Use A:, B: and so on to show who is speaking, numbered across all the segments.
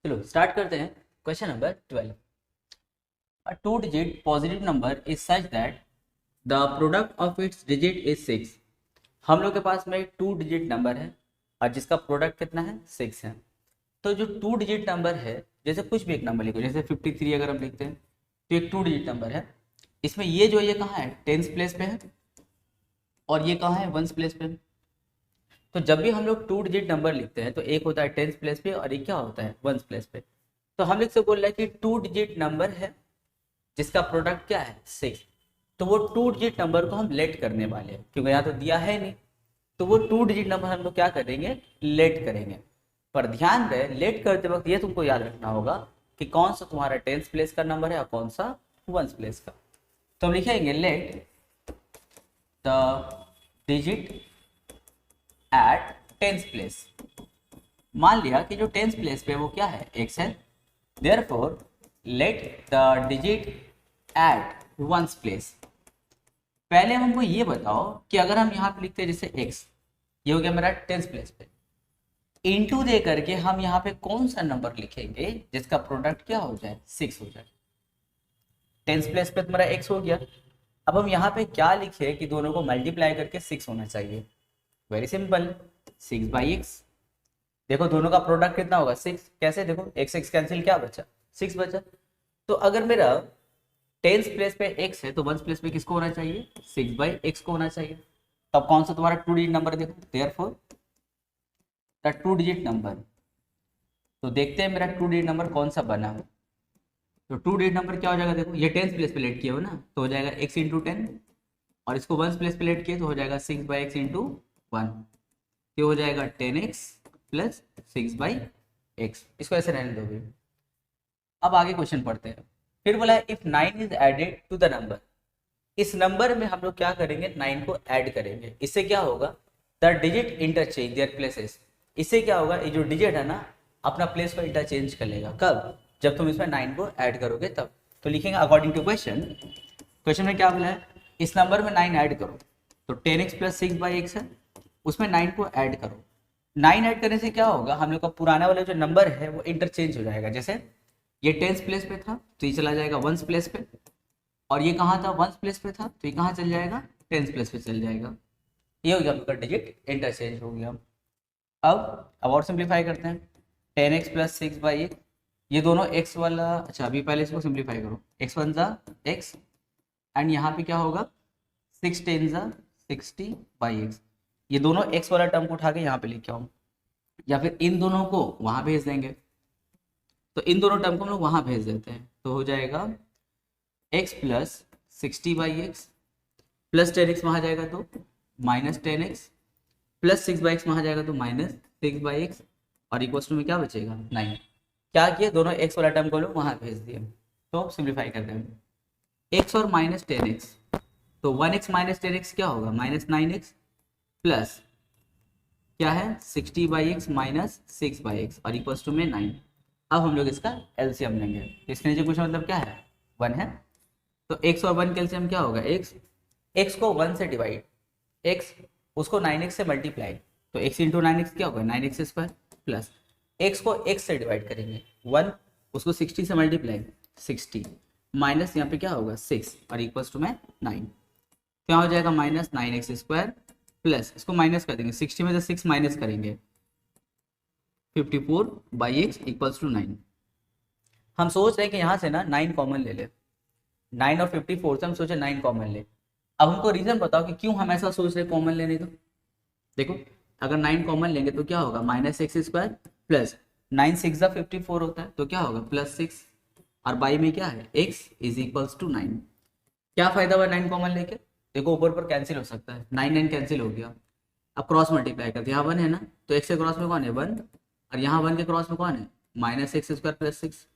A: चलो स्टार्ट करते हैं। Question number 12। A two digit positive number is such that the product of its digit is 6। हम लोग के पास में टू डिजिट नंबर है और जिसका प्रोडक्ट कितना है 6 है। तो जो टू डिजिट नंबर है, जैसे कुछ भी एक नंबर लिखो, जैसे 53 अगर हम लिखते हैं तो एक टू डिजिट नंबर है। इसमें ये कहाँ है, टेंस प्लेस पे है और ये कहाँ है, वंस प्लेस पे है। तो जब भी हम लोग टू डिजिट नंबर लिखते हैं तो एक होता है टेंस प्लेस पे और एक क्या होता है, वंस प्लेस पे। तो हम लोग से बोल रहे हैं कि टू डिजिट नंबर है जिसका प्रोडक्ट क्या है 6। तो वो टू डिजिट नंबर को हम लेट करने वाले हैं, क्योंकि यहाँ तो दिया है नहीं। तो वो टू डिजिट नंबर हम लोग क्या करेंगे, लेट करेंगे। पर ध्यान रहे, लेट करते वक्त ये तुमको याद रखना होगा कि कौन सा तुम्हारा टेंस प्लेस का नंबर है और कौन सा वंस प्लेस का। तो हम लिखेंगे let the digit at tens place. मान लिया कि जो टेंस प्लेस पे वो क्या है, x है। Therefore let the digit at ones place. पहले हमको ये बताओ कि अगर हम यहाँ पे लिखते हैं जैसे x, ये हो गया मेरा टेंस प्लेस पे, इनटू दे करके हम यहाँ पे कौन सा नंबर लिखेंगे जिसका प्रोडक्ट क्या हो जाए, 6 हो जाए। टेंस प्लेस पे तुम्हारा x हो गया। अब हम यहाँ पे क्या लिखे कि दोनों को मल्टीप्लाई करके 6 होना चाहिए। Very simple, 6/x। देखो दोनों का प्रोडक्ट कितना होगा 6। कैसे, देखो x कैंसिल, क्या बचा 6 बचा। तो अगर मेरा टेंस प्लेस पे x है तो वंस प्लेस पे किसको होना चाहिए, 6/x को होना चाहिए। तब कौन सा तुम्हारा टू डिजिट नंबर, देखो therefore the two digit number. तो देखते हैं मेरा टू डिजिट नंबर कौन सा बना है। तो टू डिजिट नंबर क्या हो जाएगा, देखो ये टेंस प्लेस पे लेट किया हो ना, तो हो जाएगा x इंटू 10, और इसको वंस प्लेस पे लेट किए तो हो जाएगा 6/x इंटू 1। ये हो जाएगा 10x प्लस 6/x। इसको ऐसे रहने दो भी। अब आगे क्वेश्चन पढ़ते हैं। फिर बोला है if 9 is added to the number. इस नंबर में हम लोग क्या करेंगे, 9 को ऐड करेंगे। इससे क्या होगा, the digit interchange their places. इससे क्या होगा, ये जो डिजिट है ना अपना प्लेस को इंटरचेंज कर लेगा। कब, जब तुम इसमें 9 को ऐड करोगे तब। तो लिखेंगे अकॉर्डिंग टू क्वेश्चन। क्वेश्चन में क्या बोला है, इस नंबर में 9 ऐड करो। तो 10x प्लस 6/x है, उसमें 9 को ऐड करो। 9 ऐड करने से क्या होगा, हम लोग का पुराना वाला जो नंबर है वो इंटरचेंज हो जाएगा। जैसे ये टेंस प्लेस पे था तो ये चला जाएगा वंस प्लेस पे, और ये कहाँ था, वंस प्लेस पे था तो ये कहाँ चल जाएगा, टेंस प्लेस पे चल जाएगा। ये हो गया हम लोग का डिजिट इंटरचेंज हो गया। अब और सिंप्लीफाई करते हैं। 10x प्लस 6/x, ये दोनों x वाला, अच्छा अभी पहले इसको सिंप्लीफाई करो। x1 ज़ा x, एंड यहाँ पे क्या होगा 6 10 ज़ा 60/x। ये दोनों x वाला टर्म को उठा के यहाँ पे लेके आओ, या फिर इन दोनों को वहाँ भेज देंगे। तो इन दोनों टर्म को हम लोग वहाँ भेज देते हैं, तो हो जाएगा x plus 60/x plus 10x वहाँ जाएगा तो माइनस 10x प्लस 6/x वहाँ जाएगा तो माइनस 6/x, और इक्वल्स टू में क्या बचेगा 9। क्या किए, दोनों x वाला टर्म को लोग वहाँ भेज दिए। तो सिंप्लीफाई करते हैं, x और माइनस 10x, तो 1x माइनस 10x क्या होगा, माइनस 9x प्लस क्या है 60/x माइनस 6/x, और इक्वल्स टू में 9। अब हम लोग इसका एलसीएम लेंगे। इसके नीचे कुछ मतलब क्या है, 1 है। तो x और 1 का एलसीएम क्या होगा, x को 1 से डिवाइड, x उसको 9x से मल्टीप्लाई, तो x इंटू 9x क्या होगा 9x² प्लस x को x से डिवाइड करेंगे 1, उसको 60 से मल्टीप्लाई 60, माइनस यहाँ पे क्या होगा 6, और इक्वल्स टू में 9। क्या हो जाएगा माइनस 9x² प्लस, इसको माइनस कर देंगे, 60 में से 6 माइनस करेंगे 54/x इक्वल्स टू 9। हम सोच रहे हैं कि यहाँ से ना 9 कॉमन ले ले, 9 और 54 से हम सोचे 9 कॉमन ले। अब हमको रीजन बताओ कि क्यों हम ऐसा सोच रहे कॉमन लेने को। देखो अगर 9 कॉमन लेंगे तो क्या होगा, माइनस x² प्लस 9 6 54 होता है तो क्या होगा प्लस 6, और बाई में क्या है x इज इक्वल्स टू 9। क्या फायदा हुआ 9 कॉमन लेके, देखो ऊपर पर कैंसिल हो सकता है, 9 कैंसिल हो गया। अब क्रॉस मल्टीप्लाई करते हैं, यहाँ 1 है ना, तो x के क्रॉस में कौन है 1, और यहाँ 1 के क्रॉस में कौन है माइनस x² प्लस 6।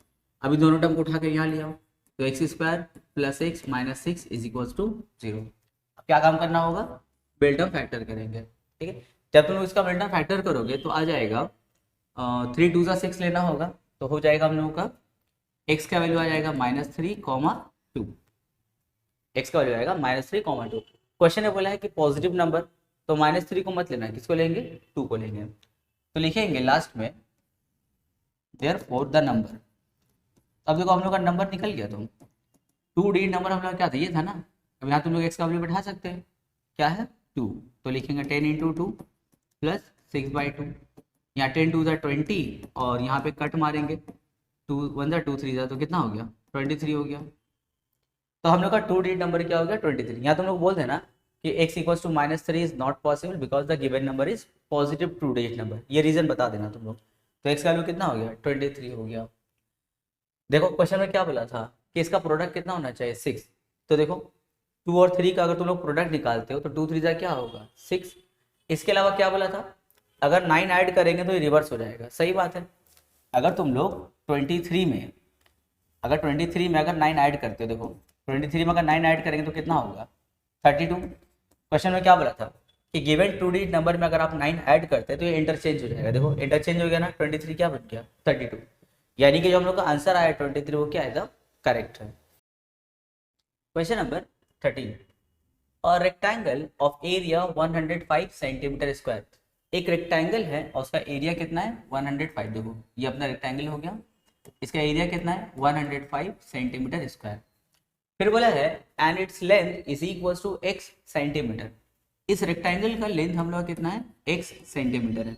A: अभी दोनों टर्म को उठा के यहाँ ले आओ, तो x² plus x minus 6 is equals to 0। अब क्या काम करना होगा, बिल्टअप फैक्टर करेंगे। ठीक है, जब तुम इसका बिल्टअप फैक्टर करोगे तो आ जाएगा 3 2 6 लेना होगा, तो हो जाएगा हम लोगों का x का वैल्यू आ जाएगा -3, x का वैल्यू आएगा -3, 2। क्वेश्चन ने बोला है कि पॉजिटिव नंबर, तो -3 को मत लेना, किसको लेंगे 2 को लेंगे। तो लिखेंगे लास्ट में देयरफॉर द नंबर, अब देखो हम लोग का नंबर निकल गया, तो 2 डिजिट नंबर हम लोग क्या था, ये था ना। अब यहाँ तुम लोग एक्स का वैल्यू बैठा सकते हैं, क्या है 2, तो लिखेंगे 10 इंटू 2 प्लस 6/2, यहाँ 10 2 20 और यहाँ पे कट मारेंगे 2 1 2 3 तो कितना हो गया 23 हो गया। तो हम लोग का 2 डिजिट नंबर क्या हो गया 23। यहाँ तुम लोग बोलते हैं ना कि x equals to -3 is not possible because the given number is positive 2 digit number, ये रीजन बता देना तुम लोग। तो x का वैल्यू कितना हो गया 23 हो गया। देखो क्वेश्चन में क्या बोला था कि इसका प्रोडक्ट कितना होना चाहिए 6, तो देखो 2 और 3 का अगर तुम लोग प्रोडक्ट निकालते हो तो 2 3 क्या होगा 6। इसके अलावा क्या बोला था, अगर 9 ऐड करेंगे तो ये रिवर्स हो जाएगा, सही बात है। अगर तुम लोग 23 में अगर 23 में अगर 9 ऐड करते हो, देखो 23 में अगर 9 ऐड करेंगे तो कितना होगा 32। क्वेश्चन में क्या बोला था कि गिवन 2 डिजिट नंबर में अगर आप 9 ऐड करते हैं तो ये इंटरचेंज हो जाएगा, देखो इंटरचेंज हो गया ना, 23 क्या बन गया 32, यानी कि जो हम लोग का आंसर आया 23 वो क्या है द करेक्ट है। क्वेश्चन नंबर 13, और rectangle of area 105 centimetre square, एक रेक्टेंगल है और उसका एरिया कितना है 105, देखो ये अपना रेक्टेंगल हो गया, इसका एरिया कितना है 105 सेंटीमीटर स्क्वायर। फिर बोला है and its length is equal to x centimetre, इस रेक्टेंगल का लेंथ हम लोग कितना है x सेंटीमीटर है।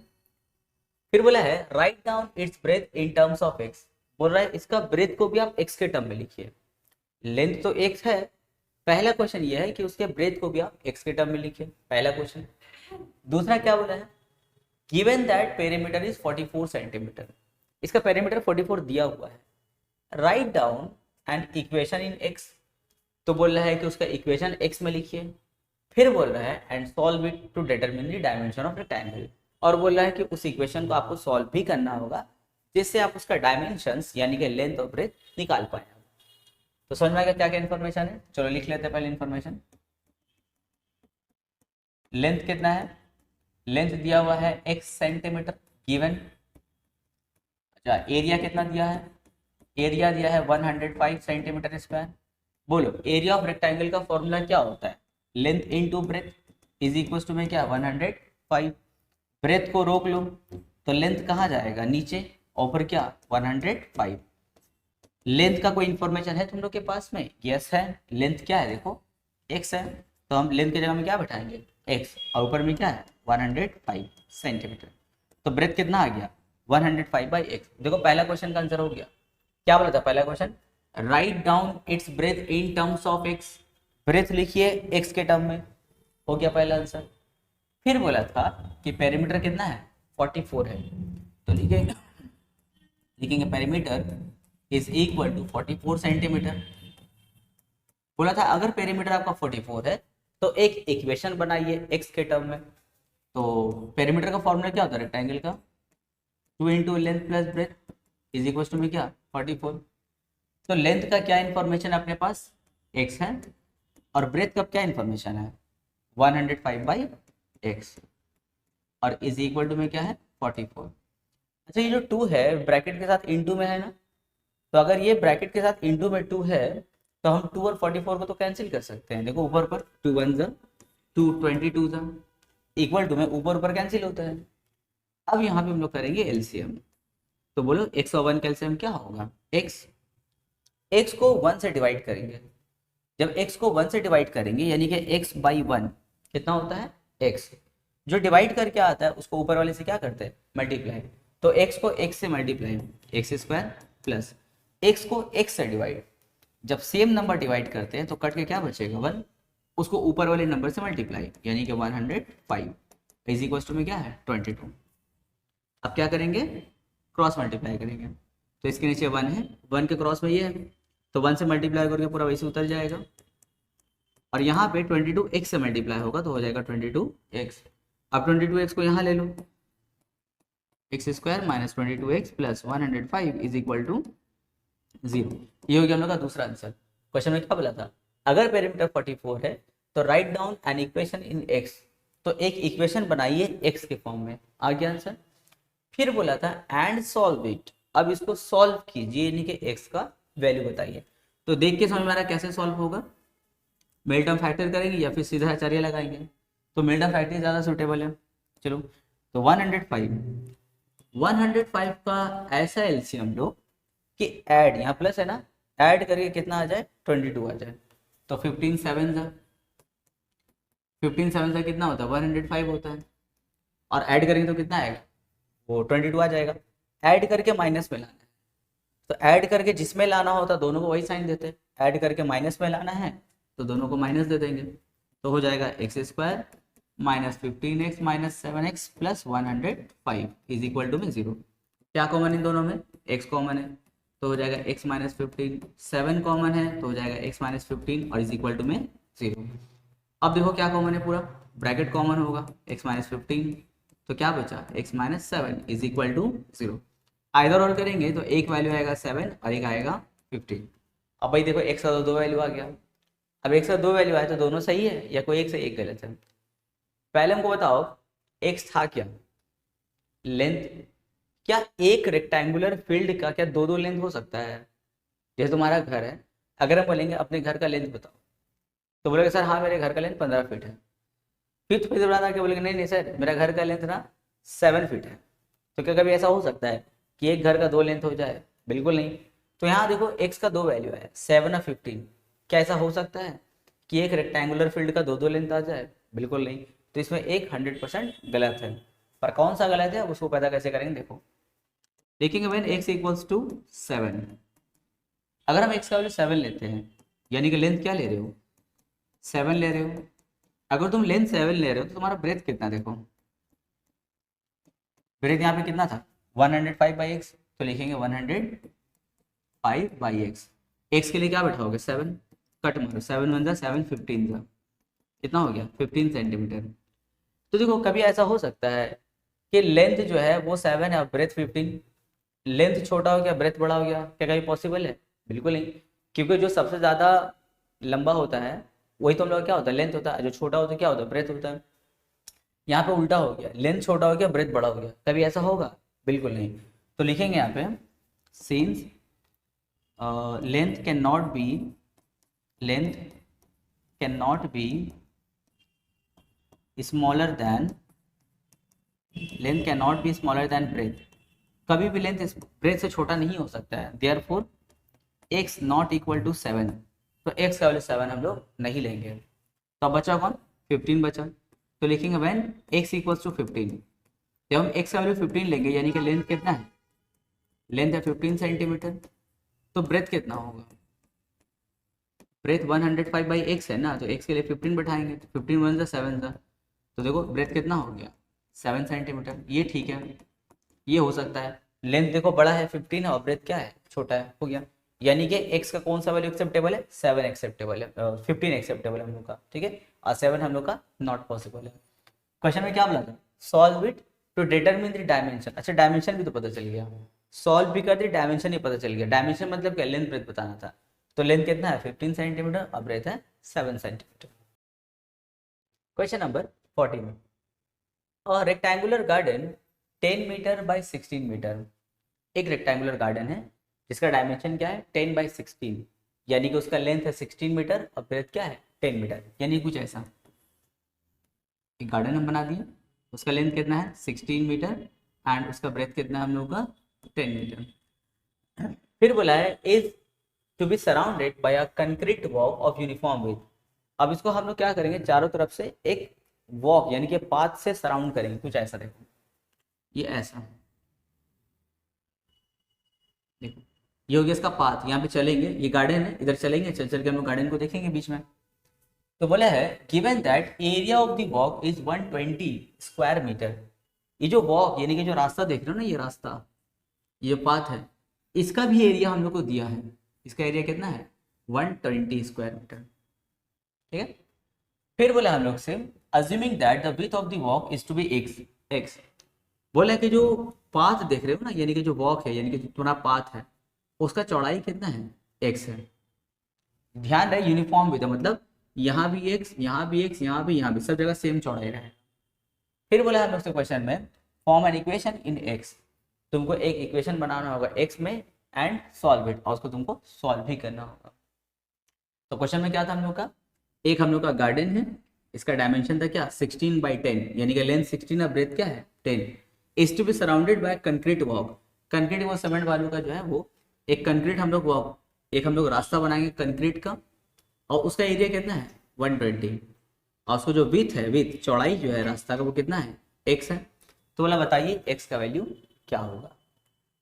A: फिर बोला है right down its breadth in terms of x, बोल रहा है इसका ब्रेथ को भी आप x के टर्म में लिखिए, लेंथ तो x है, पहला क्वेश्चन ये है कि उसके ब्रेथ को भी आप x के टर्म में लिखिए, पहला क्वेश्चन। दूसरा क्या बोला है, given that perimeter is 44 centimetre, इसका पेरीमीटर 44 दिया हुआ है, write down and equation in x, तो बोल रहा है कि उसका इक्वेशन x में लिखिए। फिर बोल रहा है and solve it to determine the dimension of rectangle, और बोल रहा है कि उस इक्वेशन को आपको सॉल्व भी करना होगा जिससे आप उसका डायमेंशंस यानी कि लेंथ और ब्रेथ निकाल पाए। तो समझ में आएगा क्या क्या इन्फॉर्मेशन है, चलो लिख लेते हैं पहले इन्फॉर्मेशन। लेंथ कितना है, लेंथ दिया हुआ है x सेंटीमीटर गिवन। अच्छा एरिया कितना दिया है, एरिया दिया है 105 सेंटीमीटर स्क्वायर। बोलो एरिया ऑफ रेक्टेंगल का फॉर्मूला क्या होता है, length into breadth is equal to में क्या 105, ब्रेथ को रोक लो तो लेंथ कहाँ जाएगा नीचे, ऊपर क्या 105। लेंथ का कोई इंफॉर्मेशन है तुम लोग के पास में, यस है, लेंथ क्या है देखो x है, तो हम लेंथ की जगह में क्या बैठाएंगे x, और ऊपर में क्या है 105 सेंटीमीटर, तो ब्रेथ कितना आ गया 105/x। देखो पहला क्वेश्चन का आंसर हो गया, क्या बोला था पहला question, write down its breadth in terms of x, breadth लिखिए x के टर्म में, हो गया पहला आंसर। फिर बोला था कि पेरीमीटर कितना है 44 है, तो लिखेंगे perimeter is equal to 44 centimetre. बोला था अगर पेरीमीटर आपका 44 है तो एक इक्वेशन बनाइए x के टर्म में, तो पेरीमीटर का फॉर्मूला क्या होता है रेक्टेंगल का, 2 into length plus breadth is equal to में क्या 44। तो लेंथ का क्या इन्फॉर्मेशन अपने पास x है, और ब्रेथ का क्या इन्फॉर्मेशन है 105/x, और इज इक्वल टू में क्या है 44। अच्छा ये जो 2 है ब्रैकेट के साथ इनटू में है ना, तो अगर ये ब्रैकेट के साथ इनटू में 2 है तो हम 2 और 44 को तो कैंसिल कर सकते हैं, देखो ऊपर पर 2 1 जा 2 22 जा इक्वल टू में ऊपर ऊपर कैंसिल होता है। अब यहाँ पे हम लोग करेंगे एलसीएम, तो बोलो x और 1 का एलसीएम क्या होगा x को 1 से डिवाइड करेंगे, जब x को 1 से डिवाइड करेंगे यानी कि x/1 कितना होता है x, जो डिवाइड करके आता है उसको ऊपर वाले से क्या करते हैं मल्टीप्लाई, तो x को x से मल्टीप्लाई x² प्लस x को x से डिवाइड, जब सेम नंबर डिवाइड करते हैं तो कट के क्या बचेगा 1, उसको ऊपर वाले नंबर से मल्टीप्लाई यानी कि 105 इज इक्वल टू में क्या है 22। अब क्या करेंगे क्रॉस मल्टीप्लाई करेंगे, तो इसके नीचे 1 है, 1 के क्रॉस में ये है, तो 1 से मल्टीप्लाई करके पूरा वैसे उतर जाएगा, और यहाँ पे 22x से मल्टीप्लाई होगा तो हो जाएगा 22x। अब 22x को यहाँ ले लो, x² minus 22x plus 105 is equal to 0। ये हो गया हम लोग का दूसरा आंसर। क्वेश्चन में क्या बोला था, अगर पेरीमीटर 44 है तो write down an equation in x, तो एक इक्वेशन बनाइए x के फॉर्म में, आ गया आंसर। फिर बोला था एंड सॉल्व इट, अब इसको सॉल्व कीजिए यानी कि x का वैल्यू बताइए, तो देख के समझ में आ रहा है कैसे सॉल्व होगा, मिडटर्म फैक्टर करेंगे या फिर सीधा आचार्य लगाएंगे, तो मिडटर्म फैक्टर ज़्यादा सुटेबल है। चलो तो 105 105 का ऐसा एलसीएम लो कि ऐड, यहाँ प्लस है ना, ऐड करके कितना आ जाए 22 आ जाए। तो 15 7 जा 15 7 से कितना होता है 105 होता है, और ऐड करेंगे तो कितना आएगा वो 22 आ जाएगा। ऐड करके माइनस में लाना है, तो ऐड करके जिसमें लाना होता दोनों को वही साइन देते हैं, ऐड करके माइनस में लाना है तो दोनों को माइनस दे देंगे। तो हो जाएगा x square minus 15x minus 7x plus 105 is equal to में 0। क्या कॉमन इन दोनों में, x कॉमन है तो हो जाएगा x माइनस 15, 7 कॉमन है तो हो जाएगा x माइनस 15 और इज इक्वल टू में 0। अब देखो क्या कॉमन है, पूरा ब्रैकेट कॉमन होगा, x माइनस 15 तो क्या बचा x minus 7 is equal to 0। Either और करेंगे तो एक वैल्यू आएगा 7 और एक आएगा 15। अब भाई देखो x का दो वैल्यू आ गया, अब x का दो वैल्यू आया तो दोनों सही है या कोई एक से एक गलत है। पहले हमको बताओ x था क्या, लेंथ। क्या एक रेक्टेंगुलर फील्ड का क्या दो दो लेंथ हो सकता है। जैसे तुम्हारा घर है, अगर हम बोलेंगे अपने घर का लेंथ बताओ तो बोलेगे सर हाँ मेरे घर का लेंथ 15 फीट है। फिर बाद आके बोलेंगे नहीं नहीं सर मेरा घर का लेंथ ना 7 फीट है। तो क्या कभी ऐसा हो सकता है कि एक घर का दो लेंथ हो जाए, बिल्कुल नहीं। तो यहाँ देखो x का दो वैल्यू है 7 और 15, क्या ऐसा हो सकता है कि एक रेक्टेंगुलर फील्ड का दो दो लेंथ आ जाए, बिल्कुल नहीं। तो इसमें एक 100% गलत है, पर कौन सा गलत है उसको पता कैसे करेंगे देखो, देखेंगे व्हेन x इक्वल्स टू 7। अगर हम x का वैल्यू 7 लेते हैं यानी कि लेंथ क्या ले रहे हो 7 ले रहे हो। अगर तुम लेंथ 7 ले रहे हो तो तुम्हारा ब्रेथ कितना, देखो ब्रेथ यहाँ पे कितना था 105 बाई एक्स, तो लिखेंगे 105 बाई एक्स। एक्स के लिए क्या बैठाओगे 7, कट मारो 7 1 जा 7 15 जा कितना हो गया 15 सेंटीमीटर। तो देखो कभी ऐसा हो सकता है कि लेंथ जो है वो 7 है और ब्रेथ 15, लेंथ छोटा हो गया ब्रेथ बड़ा हो गया, क्या कभी पॉसिबल है, बिल्कुल नहीं। क्योंकि जो सबसे ज़्यादा लंबा होता है वही तो हम लोग क्या होता है लेंथ होता है, जो छोटा होता है क्या होता है ब्रेथ होता है। यहाँ पे उल्टा हो गया, लेंथ छोटा हो गया ब्रेथ बड़ा हो गया, कभी ऐसा होगा, बिल्कुल नहीं। तो लिखेंगे यहाँ पे since length can not be length can not be smaller than length can not be smaller than breadth, कभी भी लेंथ ब्रेथ से छोटा नहीं हो सकता है। Therefore x not equal to 7, तो x का वैल्यू 7 हम लोग नहीं लेंगे। तो अब बचा कौन 15 बचा, तो लिखेंगे व्हेन x इक्वल्स टू 15। जब हम x का वैल्यू 15 लेंगे यानी कि लेंथ कितना है, लेंथ है 15 सेंटीमीटर, तो ब्रेथ कितना होगा, ब्रेथ 105 बाई एक्स है ना, तो x के लिए 15 बैठाएंगे तो 15 1 जा 7 जा, तो देखो ब्रेथ कितना हो गया 7 सेंटीमीटर। ये ठीक है, ये हो सकता है। लेंथ देखो बड़ा है 15 है और ब्रेथ क्या है छोटा है, हो गया। यानी कि x का कौन सा वैल्यू एक्सेप्टेबल है 7 एक्सेप्टेबल है, 15 एक्सेप्टेबल है हम लोग का, ठीक है, और 7 हम लोग का नॉट पॉसिबल है। क्वेश्चन में क्या बोला था solve it to determine the dimension. अच्छा डायमेंशन भी तो पता चल गया, सॉल्व भी कर दी डायमेंशन ही पता चल गया। डायमेंशन मतलब क्या लेंथ ब्रेथ बताना था, तो लेंथ कितना है 15 सेंटीमीटर और ब्रेथ है 7 centimetre. Question number 14, a rectangular garden 10 metre by 16 metre. एक रेक्टेंगुलर गार्डन है जिसका डायमेंशन क्या है 10 बाई 16, यानी कि उसका लेंथ है 16 मीटर और ब्रेथ क्या है 10 मीटर, यानी कुछ ऐसा। एक गार्डन हम बना दिए, उसका लेंथ कितना है 16 मीटर एंड उसका ब्रेथ कितना है हम लोग का 10 मीटर। फिर बोला है is to be surrounded by a concrete walk of uniform width. अब इसको हम लोग क्या करेंगे चारों तरफ से एक वॉक यानी कि पाथ से सराउंड करेंगे, कुछ ऐसा। देखो ये ऐसा, देखो ये हो गया इसका पाथ, यहाँ पे चलेंगे, ये गार्डन है इधर चलेंगे, चल चल के हम लोग गार्डन को देखेंगे बीच में। तो बोला है given that area of the walk is 120 square metre. ये जो वॉक यानी कि जो रास्ता देख रहे हो ना, ये रास्ता ये पाथ है, इसका भी एरिया हम लोग को दिया है। इसका एरिया कितना है 120 स्क्वायर मीटर, ठीक है। फिर बोला हम लोग से assuming that the width of the walk is to be x. बोला कि जो पाथ देख रहे हो ना यानी कि जो वॉक है यानी कि जो तुम्हारा पाथ है उसका चौड़ाई कितना है एक्स है। ध्यान रहे यूनिफॉर्म विड्थ मतलब यहाँ भी एक्स यहाँ भी एक्स यहाँ भी सब जगह सेम चौड़ाई रहे। फिर बोला हम लोग से क्वेश्चन में form an equation in x, तुमको एक इक्वेशन बनाना होगा एक्स में एंड सॉल्व इट, और उसको तुमको सॉल्व भी करना होगा। तो क्वेश्चन में क्या था हम लोग का, एक हम लोग का गार्डन है, इसका डायमेंशन था क्या 16 बाई 10 यानी कि लेंथ 16 और ब्रेथ क्या है 10। Is to be surrounded by concrete walk. Concrete वो सीमेंट वालों का जो है वो एक कंक्रीट हम लोग वॉक, एक हम लोग रास्ता बनाएंगे कंक्रीट का, और उसका एरिया कितना है 120, और उसको जो विथ है, विथ चौड़ाई जो है रास्ता का वो कितना है x है। तो बोला बताइए x का वैल्यू क्या होगा।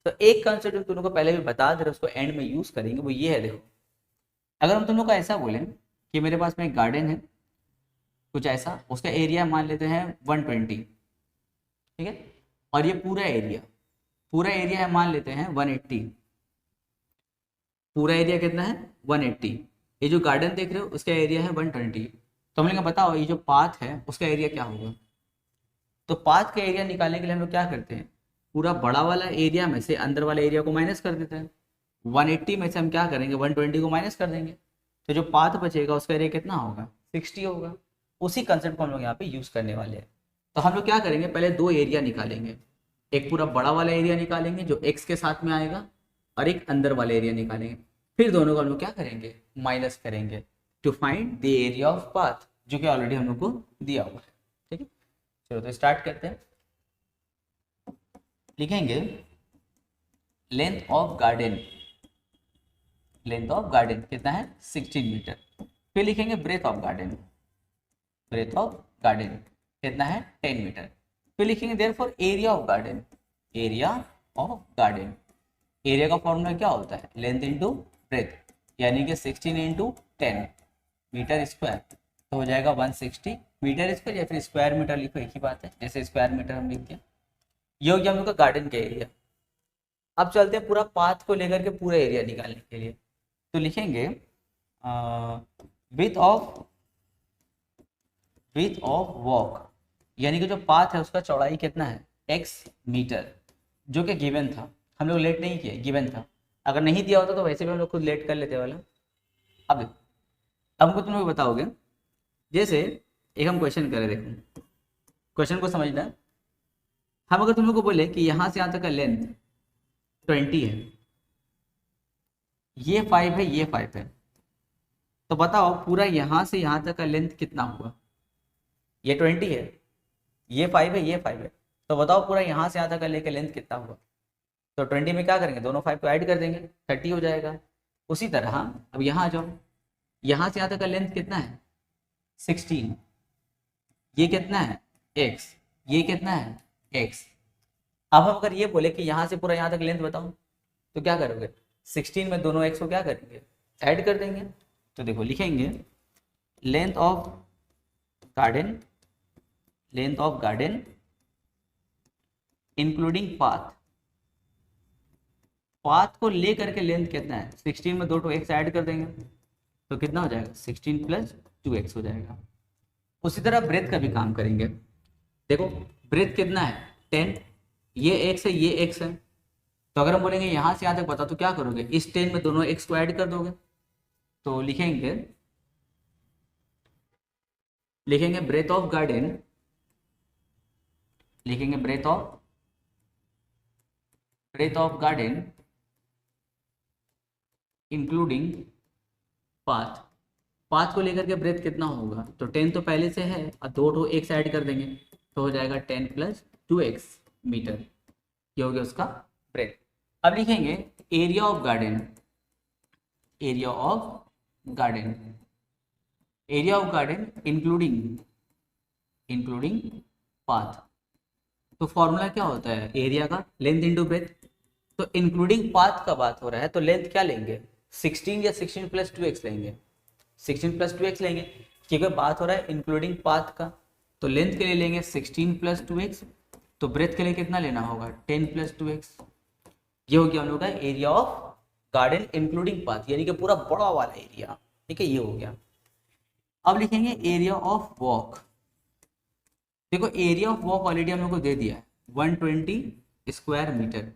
A: तो एक कंसेप्ट तुम लोगों को पहले भी बता दे रहे, उसको एंड में यूज करेंगे, वो ये है, देखो अगर हम तुम लोग को ऐसा बोलें कि मेरे पास में एक गार्डन है कुछ ऐसा, उसका एरिया मान लेते हैं 120, ठीक है, और ये पूरा एरिया है मान लेते हैं 180, पूरा एरिया कितना है 180, ये जो गार्डन देख रहे हो उसका एरिया है 120। तो हम लोग बताओ ये जो पाथ है उसका एरिया क्या होगा। तो पाथ का एरिया निकालने के लिए हम लोग क्या करते हैं, पूरा बड़ा वाला एरिया में से अंदर वाले एरिया को माइनस कर देते हैं। 180 में से हम क्या करेंगे 120 को माइनस कर देंगे, तो जो पाथ बचेगा उसका एरिया कितना होगा 60 होगा। उसी कंसेप्ट को हम लोग यहाँ पे यूज करने वाले हैं। तो हम लोग क्या करेंगे, पहले दो एरिया निकालेंगे, एक पूरा बड़ा वाला एरिया निकालेंगे जो x के साथ में आएगा, और एक अंदर वाला एरिया निकालेंगे, फिर दोनों को हम लोग क्या करेंगे माइनस करेंगे to find the area of path, जो कि ऑलरेडी हम लोग को दिया हुआ है। ठीक है, चलो तो स्टार्ट करते हैं। लिखेंगे length of garden, length of garden कितना है 16 मीटर। फिर लिखेंगे breadth of garden, breadth of garden कितना है 10 मीटर। फिर लिखेंगे therefore area of garden, area of garden, area का फॉर्मूला क्या होता है लेंथ इंटू ब्रेथ, यानी कि 16 इंटू 10 मीटर स्क्वायर, तो हो जाएगा 160 मीटर स्क्वायर, या फिर स्क्वायर मीटर लिखो एक ही बात है, जैसे स्क्वायर मीटर हम लिख दिया। ये हो गया हम लोग का गार्डन का एरिया। अब चलते हैं पूरा पाथ को लेकर के पूरा एरिया निकालने के लिए। तो लिखेंगे विथ ऑफ वॉक, यानी कि जो पाथ है उसका चौड़ाई कितना है x मीटर, जो कि गिवन था, हम लोग लेट नहीं किए, गिवन था। अगर नहीं दिया होता तो वैसे भी हम लोग खुद लेट कर लेते वाला। अब हमको तुम लोग बताओगे, जैसे एक हम क्वेश्चन करें, देखो क्वेश्चन को समझना। हम अगर तुम लोग को बोले कि यहाँ से यहाँ तक का लेंथ 20 है, ये 5 है, ये 5 है, तो बताओ पूरा यहाँ से यहाँ तक का लेंथ कितना हुआ। ये 20 है, ये 5 है, ये 5 है, तो बताओ पूरा यहाँ से यहाँ तक का लेकर लेंथ कितना हुआ। तो 20 में क्या करेंगे, दोनों 5 को ऐड कर देंगे, 30 हो जाएगा। उसी तरह अब यहाँ आ जाओ, यहाँ से यहाँ तक का लेंथ कितना है 16, ये कितना है x, ये कितना है x। अब हम अगर ये बोले कि यहाँ से पूरा यहाँ तक लेंथ बताओ, तो क्या करोगे 16 में दोनों x को क्या करेंगे ऐड कर देंगे। तो देखो लिखेंगे length of garden, length of garden including path, path को ले करके लेंथ कितना है 16 में 2 x ऐड कर देंगे, तो कितना हो जाएगा 16 प्लस 2x हो जाएगा। उसी तरह ब्रेथ का भी काम करेंगे। देखो ब्रेथ कितना है 10, ये x है, ये x है, तो अगर हम बोलेंगे यहाँ से यहाँ तक बता, तो क्या करोगे इस 10 में दोनों x को ऐड कर दोगे। तो लिखेंगे ब्रेथ ऑफ गार्डन, लिखेंगे breadth of garden including path, path को लेकर के ब्रेथ कितना होगा, तो 10 तो पहले से है और 2 x ऐड कर देंगे, तो हो जाएगा 10 प्लस 2x मीटर, ये हो गया उसका ब्रेथ। अब लिखेंगे area of garden, area of garden, area of garden including path. तो फॉर्मूला क्या होता है एरिया का लेंथ इंटू ब्रेथ, तो इंक्लूडिंग पाथ का बात हो रहा है, तो लेंथ क्या लेंगे 16 या 16 प्लस 2x लेंगे, 16 प्लस 2x लेंगे, क्योंकि बात हो रहा है इंक्लूडिंग पाथ का। तो लेंथ के लिए लेंगे 16 प्लस 2x, तो ब्रेथ के लिए कितना लेना होगा 10 प्लस 2x। ये हो गया हम लोग का area of garden including path, यानी कि पूरा बड़ा वाला एरिया। ठीक है, ये हो गया। अब लिखेंगे एरिया ऑफ वॉक। देखो एरिया ऑफ वॉक ऑलरेडी हम लोग को दे दिया है 120 स्क्वायर मीटर,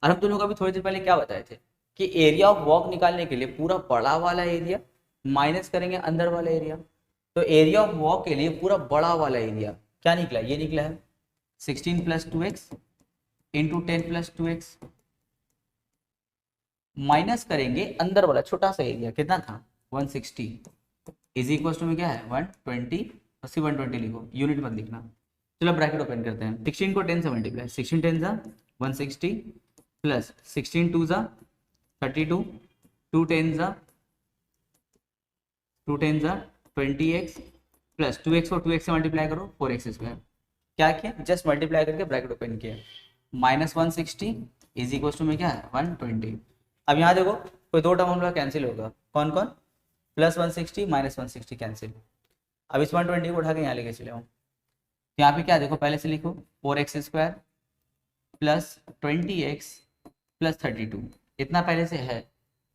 A: और हम दोनों का भी थोड़ी देर पहले क्या बताए थे कि एरिया ऑफ वॉक निकालने के लिए पूरा बड़ा वाला एरिया माइनस करेंगे अंदर वाला एरिया। तो एरिया ऑफ वॉक के लिए पूरा बड़ा वाला एरिया क्या निकला, ये निकला है 16 plus 2x into 10 plus 2x, minus करेंगे अंदर वाला छोटा सा एरिया कितना था 160, इज इक्वल टू में क्या है 120, 120 लिखो, यूनिट मत लिखना, चलो ब्रैकेट ओपन करते हैं। 16 को 10 से मल्टीप्लाई, 16 10 जा 160 प्लस 16 2 जा 32, 2 10 जा 20x प्लस 2x को 2x से मल्टीप्लाई करो 4x स्क्वायर। क्या किया, जस्ट मल्टीप्लाई करके ब्रैकेट ओपन किया। -160 इज इक्वल टू में क्या है 120। अब यहाँ देखो कोई दो टर्म हम लोग कैंसिल होगा, कौन कौन, +160 -160 कैंसिल। अब इस 120 को उठा के यहाँ लेके चले आओ। यहाँ पे क्या देखो, पहले से लिखो 4x square plus 20x plus 32, इतना पहले से है।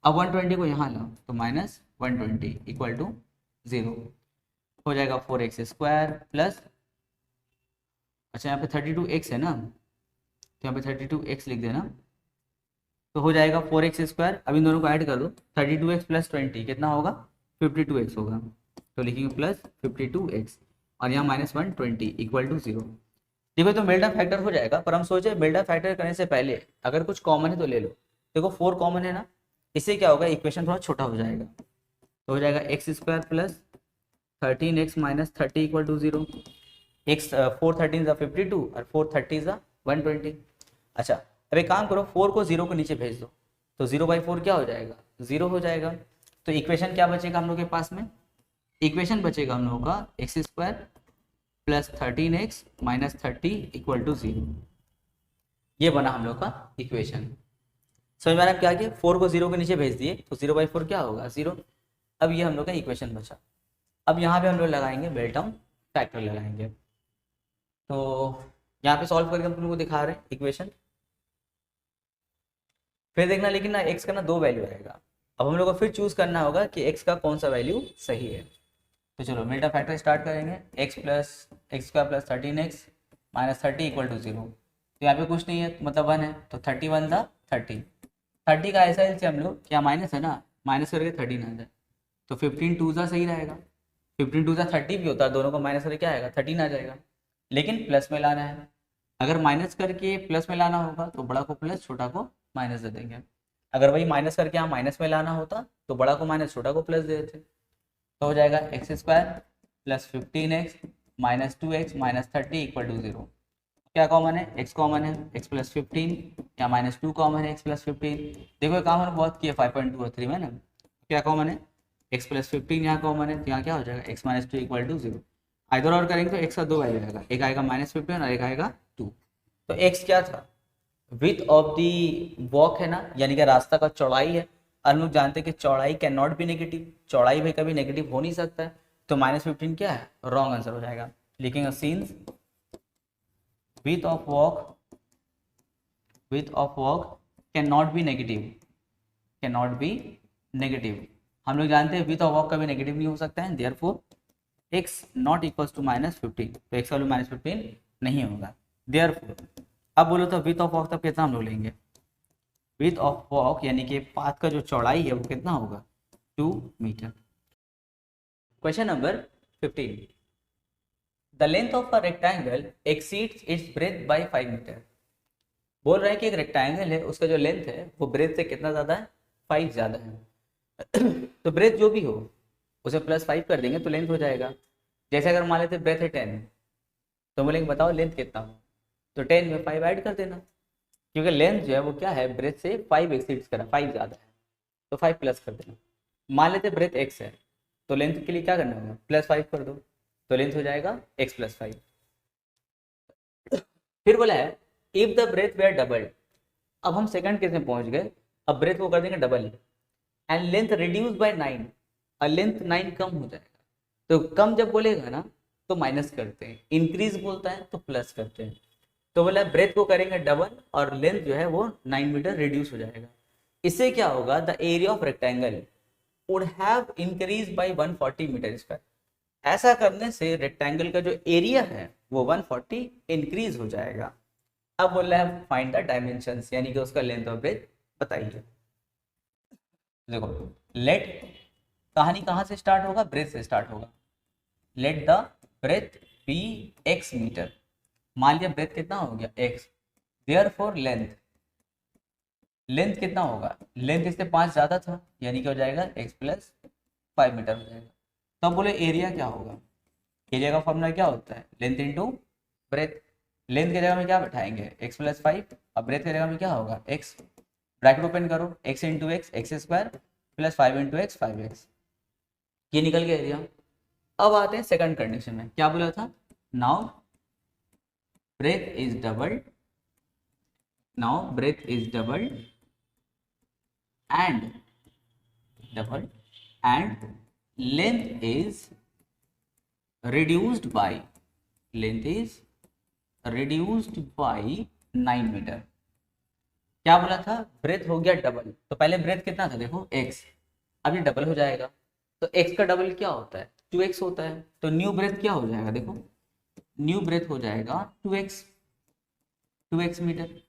A: अब 120 को यहाँ लाओ तो -120 इक्वल टू 0 हो जाएगा। 4x स्क्वायर प्लस, अच्छा यहाँ पे 32x है ना, तो यहाँ पे 32x लिख देना, तो हो जाएगा 4x स्क्वायर। अब इन दोनों को ऐड कर दो, 32x प्लस 20 कितना होगा 52x होगा, तो लिखेंगे प्लस 52x और यहाँ -120 इक्वल टू 0। देखो तो मिल्टन फैक्टर हो जाएगा, पर हम सोचे मिल्टन फैक्टर करने से पहले अगर कुछ कॉमन है तो ले लो। देखो 4 कॉमन है ना, इससे क्या होगा इक्वेशन थोड़ा छोटा हो जाएगा, तो हो जाएगा x square plus 13x minus 30 equal to 0। x 4 13 ज़ा 52 और 4 30 ज़ा 120। अच्छा अब एक काम करो, 4 को 0 को नीचे भेज दो, तो 0/4 क्या हो जाएगा 0 हो जाएगा। तो इक्वेशन क्या बचेगा हम लोग के पास में, इक्वेशन बचेगा हम लोगों का x square plus 13x minus 30 equal to 0। ये बना हम लोग का इक्वेशन। समझ में आ रहा है क्या किया, 4 को 0 के नीचे भेज दिए तो 0/4 क्या होगा 0। अब ये हम लोग का इक्वेशन बचा। अब यहाँ पे हम लोग लगाएंगे मिल्टन फैक्टर लगाएंगे, तो यहाँ पे सॉल्व करके हम तुमको दिखा रहे हैं इक्वेशन। फिर देखना लेकिन ना x का ना 2 वैल्यू आएगा। अब हम लोग को फिर चूज करना होगा कि x का कौन सा वैल्यू सही है। तो चलो मिल्टन फैक्टर स्टार्ट करेंगे, x square plus 13x minus 30 equal to 0। तो यहाँ पे कुछ नहीं है तो मतलब 1 है, तो 31 था 30 का ऐसा एलसीएम हम लोग क्या माइनस है ना, माइनस करके 13 आ जाए तो 15 2 सा सही रहेगा। 15 2 सा 30 भी होता है, दोनों को माइनस करके क्या आएगा 13 आ जाएगा, लेकिन प्लस में लाना है। अगर माइनस करके प्लस में लाना होगा तो बड़ा को प्लस छोटा को माइनस दे देंगे। अगर वही माइनस करके यहाँ माइनस में लाना होता तो बड़ा को माइनस छोटा को प्लस दे देते, तो हो जाएगा x square plus 15x minus 2x minus 30 equal to 0। क्या कॉमन है, x कॉमन है, x प्लस 15 या माइनस 2 कॉमन है, x प्लस 15। देखो काम हमने बहुत किया 5.2 और 3 में ना, क्या कॉमन है x प्लस 15 यहाँ कॉमन है, तो यहाँ क्या हो जाएगा x माइनस 2 इक्वल टू 0। इधर और करेंगे तो x का 2 वैल्यू आएगा, एक आएगा -15 और एक आएगा 2। तो x क्या था, विथ ऑफ दी वॉक है ना, यानी कि रास्ता का चौड़ाई है। हम लोग जानते हैं कि चौड़ाई कैन नॉट बी नेगेटिव, चौड़ाई भी कभी नेगेटिव हो नहीं सकता है, तो -15 क्या है रॉन्ग आंसर हो जाएगा। लिखेंगे since width of walk can not be negative, हम लोग जानते हैं विथ ऑफ वॉक कभी नेगेटिव नहीं हो सकता है, therefore x not equals to -15, तो x वैल्यू -15 नहीं होगा। देयरफॉर अब बोलो तो विथ ऑफ वॉक तब कितना हम लोग लेंगे, विथ ऑफ वॉक यानी कि पाथ का जो चौड़ाई है वो कितना होगा 2 metre. Question number 15, the length of a rectangle exceeds its breadth by 5 metre. बोल रहे हैं कि एक रेक्टेंगल है, उसका जो लेंथ है वो ब्रेथ से कितना ज़्यादा है 5 ज़्यादा है। तो ब्रेथ जो भी हो उसे +5 कर देंगे तो लेंथ हो जाएगा। जैसे अगर मान लेते ब्रेथ है 10, तो बोलेंगे बताओ लेंथ कितना हो, तो 10 में 5 ऐड कर देना, क्योंकि लेंथ जो है वो क्या है ब्रेथ से 5 एक्सीड्स करा, 5 ज़्यादा है, तो 5 प्लस कर देना। मान लेते ब्रेथ x है, तो लेंथ के लिए क्या करना होगा +5 कर दो, तो लेंथ हो जाएगा x + 5। फिर बोला है if the breadth were double, अब हम सेकंड केस में पहुंच गए, अब ब्रेथ को कर देंगे double and length reduce by 9, और लेंथ 9 कम हो जाएगा। तो कम जब बोलेगा ना तो माइनस करते हैं, इंक्रीज बोलता है तो प्लस करते हैं। तो बोला ब्रेथ को करेंगे डबल और लेंथ जो है वो 9 मीटर रिड्यूस हो जाएगा। इससे क्या होगा, the area of rectangle would have increase by 140 metre square. ऐसा करने से रेक्टेंगल का जो एरिया है वो 140 इंक्रीज हो जाएगा। अब बोल रहा है फाइंड द डायमेंशंस, यानी कि उसका लेंथ और ब्रेथ बताइए। देखो लेट, कहानी कहाँ से स्टार्ट होगा, ब्रेथ से स्टार्ट होगा। Let the breadth be x metre, मान लिया ब्रेथ कितना हो गया x, देयरफॉर लेंथ कितना होगा, लेंथ इससे 5 ज़्यादा था, यानी कि हो जाएगा x + 5 मीटर हो जाएगा। तब बोले एरिया क्या होगा, एरिया का फॉर्मूला क्या होता है लेंथ इंटू ब्रेथ, लेंथ की जगह में क्या बैठाएंगे x प्लस 5, अब ब्रेथ की जगह में क्या होगा x, ब्रैकेट ओपन करो, x into x square plus 5 into x 5x, ये निकल गया एरिया। अब आते हैं सेकंड कंडीशन में, क्या बोला था, now breadth is doubled, now breadth is doubled and double and length is reduced by 9 metre. क्या बोला था, ब्रेथ हो गया डबल, तो पहले ब्रेथ कितना था देखो x, अब ये डबल हो जाएगा, तो x का डबल क्या होता है 2x होता है, तो न्यू ब्रेथ क्या हो जाएगा देखो, न्यू ब्रेथ हो जाएगा 2x मीटर।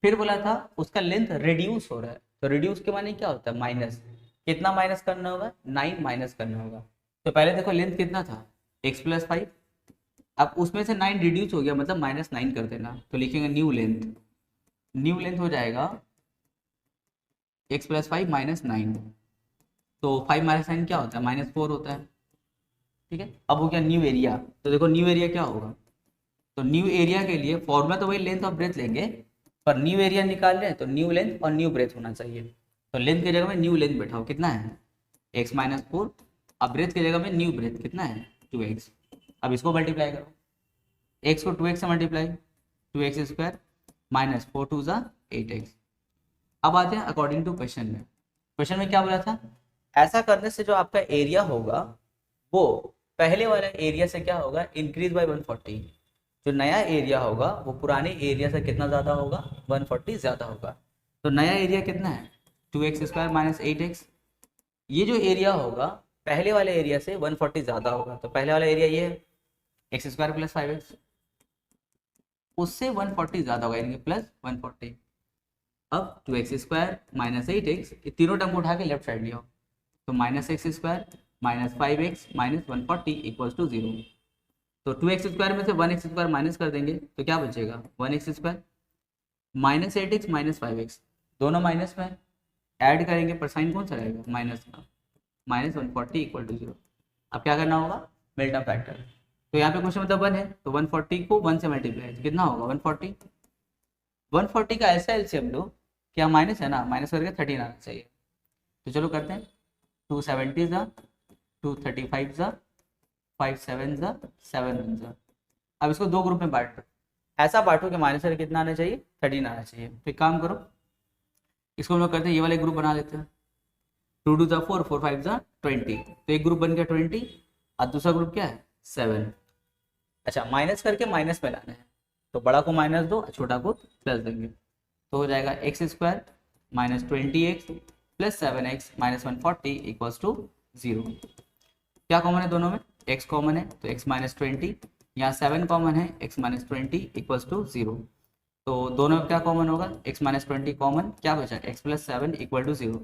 A: फिर बोला था उसका लेंथ रिड्यूस हो रहा है, तो रिड्यूस के माने क्या होता है माइनस, कितना माइनस करना होगा 9 माइनस करना होगा। तो पहले देखो लेंथ कितना था x प्लस 5, अब उसमें से 9 रिड्यूस हो गया मतलब -9 कर देना, तो लिखेंगे न्यू लेंथ, न्यू लेंथ हो जाएगा x प्लस 5 -9, तो 5 माइनस 9 क्या होता है -4 होता है, ठीक है। अब हो गया न्यू एरिया, तो देखो न्यू एरिया क्या होगा, तो न्यू एरिया के लिए फॉर्मूला तो वही लेंथ ऑफ ब्रेथ लेंगे, पर न्यू एरिया निकाल रहे हैं तो न्यू लेंथ और न्यू ब्रेथ होना चाहिए, तो लेंथ की जगह में न्यू लेंथ बैठाओ, कितना है x माइनस 4, अब ब्रेथ की जगह में न्यू ब्रेथ कितना है 2x, अब इसको मल्टीप्लाई करो, x को 2x से मल्टीप्लाई 2x स्क्वायर माइनस 4 2 ज़ा 8x। अब आते हैं अकॉर्डिंग टू क्वेश्चन में, क्वेश्चन में क्या बोला था, ऐसा करने से जो आपका एरिया होगा वो पहले वाला एरिया से क्या होगा इंक्रीज बाय 140, जो नया एरिया होगा वो पुराने एरिया से कितना ज़्यादा होगा 140 ज़्यादा होगा, तो नया एरिया कितना है 2x स्क्वायर माइनस 8x, ये जो एरिया होगा पहले वाले एरिया से 140 ज़्यादा होगा, तो पहले वाला एरिया ये है एक्स स्क्वायर प्लस 5x, उससे 140 ज़्यादा होगा यानी प्लस 140। अब 2x स्क्वायर माइनस 8x, ये तीनों टर्म को उठा के लेफ्ट साइड लिया, तो minus x square minus 5x minus 140 equals to 0, तो 2x स्क्वायर में से 1x स्क्वायर माइनस कर देंगे तो क्या बचेगा 1x square minus 8x minus 5x, दोनों माइनस में ऐड करेंगे पर साइन कौन सा रहेगा माइनस का, माइनस 140 इक्वल टू 0। अब क्या करना होगा मिल्टन फैक्टर, तो यहाँ पे क्वेश्चन मतलब 1 है तो 140 को 1 से मल्टीप्लाई कितना होगा 140 का ऐसा एलसीएम लो क्या माइनस है ना, माइनस करके 13 आना चाहिए, तो चलो करते हैं 270 ज़ा 235 ज़ा 5 7 ज़ा 7 1 ज़ा। अब इसको दो ग्रुप में बांटो, ऐसा बांटो कि माइनस करके कितना आना चाहिए 13 आना चाहिए, तो एक काम करो इसको हम लोग करते हैं ये वाले ग्रुप बना लेते हैं, 2 2 ज़ा 4 4 5 ज़ा 20, तो एक ग्रुप बन गया 20 और दूसरा ग्रुप क्या है 7। अच्छा माइनस करके माइनस में लाना है, तो बड़ा को माइनस दो छोटा को प्लस देंगे, तो हो जाएगा x square minus 20x plus 7x minus 140 equals to 0। क्या कॉमन है दोनों में, x कॉमन है तो x माइनस 20, यहाँ 7 कॉमन है x माइनस 20 इक्वल्स टू 0, तो दोनों में क्या कॉमन होगा x माइनस 20 कॉमन, क्या बचा x plus 7 equal to 0,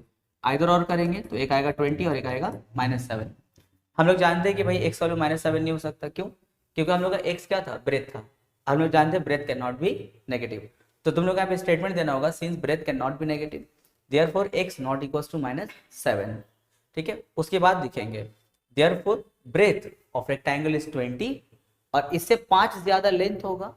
A: either और करेंगे तो एक आएगा 20 और एक आएगा माइनस 7। हम लोग जानते हैं कि भाई x वैल्यू माइनस 7 नहीं हो सकता, क्यों, क्योंकि हम लोग का x क्या था ब्रेथ था, हम लोग जानते हैं breadth can not be negative, तो तुम लोग यहाँ पे स्टेटमेंट देना होगा since breadth can not be negative therefore x not equals to -7, ठीक है। उसके बाद लिखेंगे therefore breadth of rectangle is 20 और इससे 5 ज्यादा लेंथ होगा,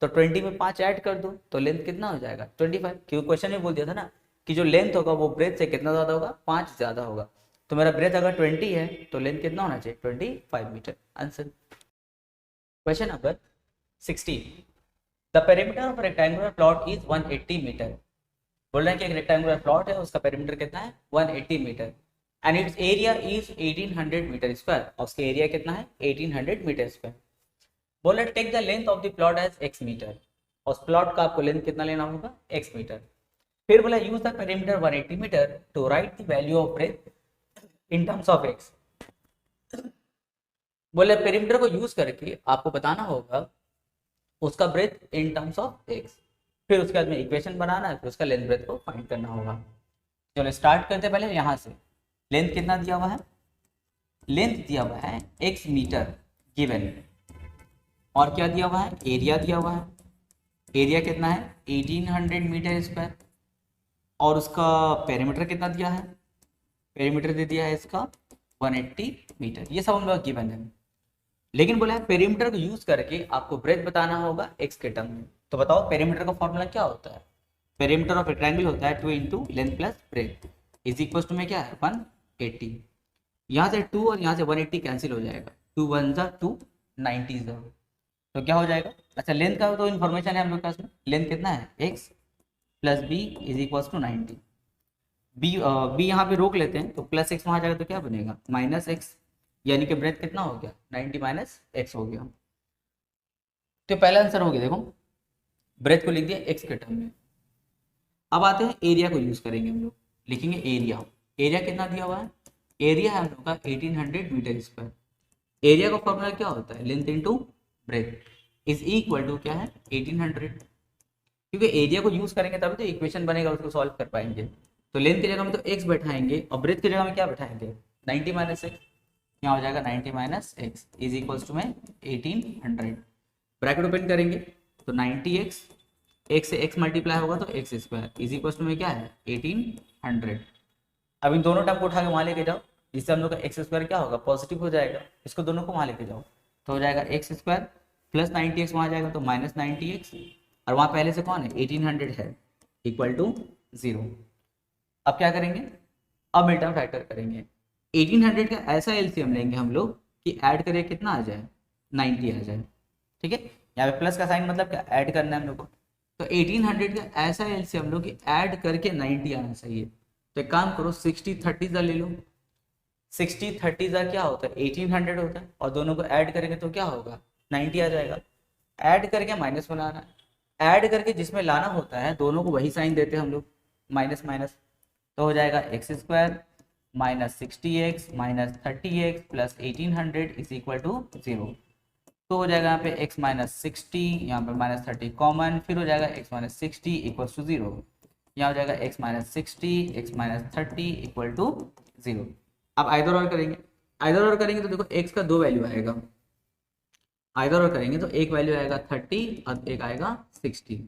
A: तो 20 में 5 ऐड कर दो तो लेंथ कितना हो जाएगा 25, क्योंकि क्वेश्चन में बोल दिया था ना कि जो लेंथ होगा वो ब्रेथ से कितना ज्यादा होगा 5 ज्यादा होगा, तो मेरा ब्रेथ अगर 20 है तो लेंथ कितना होना चाहिए 25 metre. Answer question number 16, the perimeter of rectangular plot is 180 metre, बोल रहे हैं कि एक रेक्टेंगुलर प्लॉट है उसका पेरीमीटर कितना है 180 metre and its area is 1800 metre square, और उसका एरिया कितना है 1800 मीटर स्क्वायर। बोल रहे take the length of the plot as x metre, और उस प्लॉट का आपको लेंथ कितना लेना होगा x मीटर। फिर बोला use the perimeter 180 metre to write the value of breadth in terms of x, बोले पेरीमीटर को यूज करके आपको बताना होगा उसका breadth in terms of x, फिर उसके बाद में इक्वेशन बनाना है, फिर उसका लेंथ ब्रेथ को फाइंड करना होगा। चलो स्टार्ट करते पहले यहाँ से, लेंथ कितना दिया हुआ है, लेंथ दिया हुआ है x मीटर गिवन, और क्या दिया हुआ है एरिया दिया हुआ है, एरिया कितना है 1800 मीटर स्क्वायर, और उसका पेरीमीटर कितना दिया है, पेरीमीटर दे दिया है इसका 180 मीटर, ये सब हम लोग गिवन है। लेकिन बोला है पेरीमीटर को यूज करके आपको ब्रेथ बताना होगा एक्स के टर्म में। तो बताओ पेरीमीटर का फॉर्मूला क्या होता है? पेरीमीटर ऑफ रेक्टेंगल होता है 2 into length plus breadth is equal to में क्या है 180। यहाँ से 2 और यहाँ से 180 कैंसिल हो जाएगा, 2 1 जा 2 90 जा, तो क्या हो जाएगा? अच्छा लेंथ का तो इन्फॉर्मेशन है हम लोग के पास में, लेंथ कितना है x plus B is equal to 90। B यहाँ पे रोक लेते हैं तो प्लस एक्स वहाँ जाएगा तो क्या बनेगा माइनस एक्स, यानी कि ब्रेथ कितना हो गया 90 माइनस एक्स हो गया। तो पहला आंसर हो गया, देखो ब्रेथ को लिख दिया एक्स के टर्म में। अब आते हैं एरिया को यूज करेंगे हम लोग, लिखेंगे एरिया। एरिया कितना दिया हुआ है? एरिया है हम लोग का 1800 मीटर स्क्वायर। एरिया का फॉर्मूला क्या होता है? Length into breadth is equal to क्या है 1800, क्योंकि एरिया को यूज करेंगे तभी तो इक्वेशन बनेगा, उसको सॉल्व कर पाएंगे। तो लेंथ की जगह में तो एक्स बैठाएंगे और ब्रेथ की जगह में क्या बैठाएंगे 90 माइनस एक्स, यहाँ हो जाएगा 90 minus x is equals to में 1800। ब्रैकेट ओपन करेंगे तो 90x, एक्स से एक्स मल्टीप्लाई होगा तो x square is equals to में क्या है 1800। अब इन दोनों टर्म को उठा के वहाँ लेके जाओ, जिससे हम लोग का एक्स स्क्वायर क्या होगा पॉजिटिव हो जाएगा, इसको दोनों को वहाँ लेके जाओ तो हो जाएगा एक्स स्क्वायर प्लस 90x वहाँ जाएगा तो माइनस 90x, और वहाँ पहले से कौन है 1800 है इक्वल टू 0। अब क्या करेंगे? अब मिड टर्म फैक्टर करेंगे। 1800 का ऐसा एलसीएम लेंगे हम लोग कि ऐड करें कितना आ जाए 90 आ जाए, ठीक है। यहाँ पे प्लस का साइन मतलब क्या ऐड करना है हम लोग को, तो 1800 का ऐसा एलसीएम हम लोग कि ऐड करके 90 आना चाहिए। तो एक काम करो 60 30 ले लो, 60 30 क्या होता है 1800 होता है, और दोनों को ऐड करेंगे तो क्या होगा 90 आ जाएगा। ऐड करके माइनस में लाना है, ऐड करके जिसमें लाना होता है दोनों को वही साइन देते हैं हम लोग माइनस माइनस, तो हो जाएगा x square minus 60x minus 30x plus 1800 is equal to 0। तो हो जाएगा यहाँ पे x माइनस 60, यहाँ पे माइनस 30 कॉमन, फिर हो जाएगा x माइनस 60 इक्वल टू 0। यहाँ हो जाएगा x minus 60 x minus 30 equal to 0। अब आइदर और करेंगे, आइदर और करेंगे तो देखो x का दो वैल्यू आएगा, आइदर और करेंगे तो एक वैल्यू आएगा 30 और एक आएगा 60।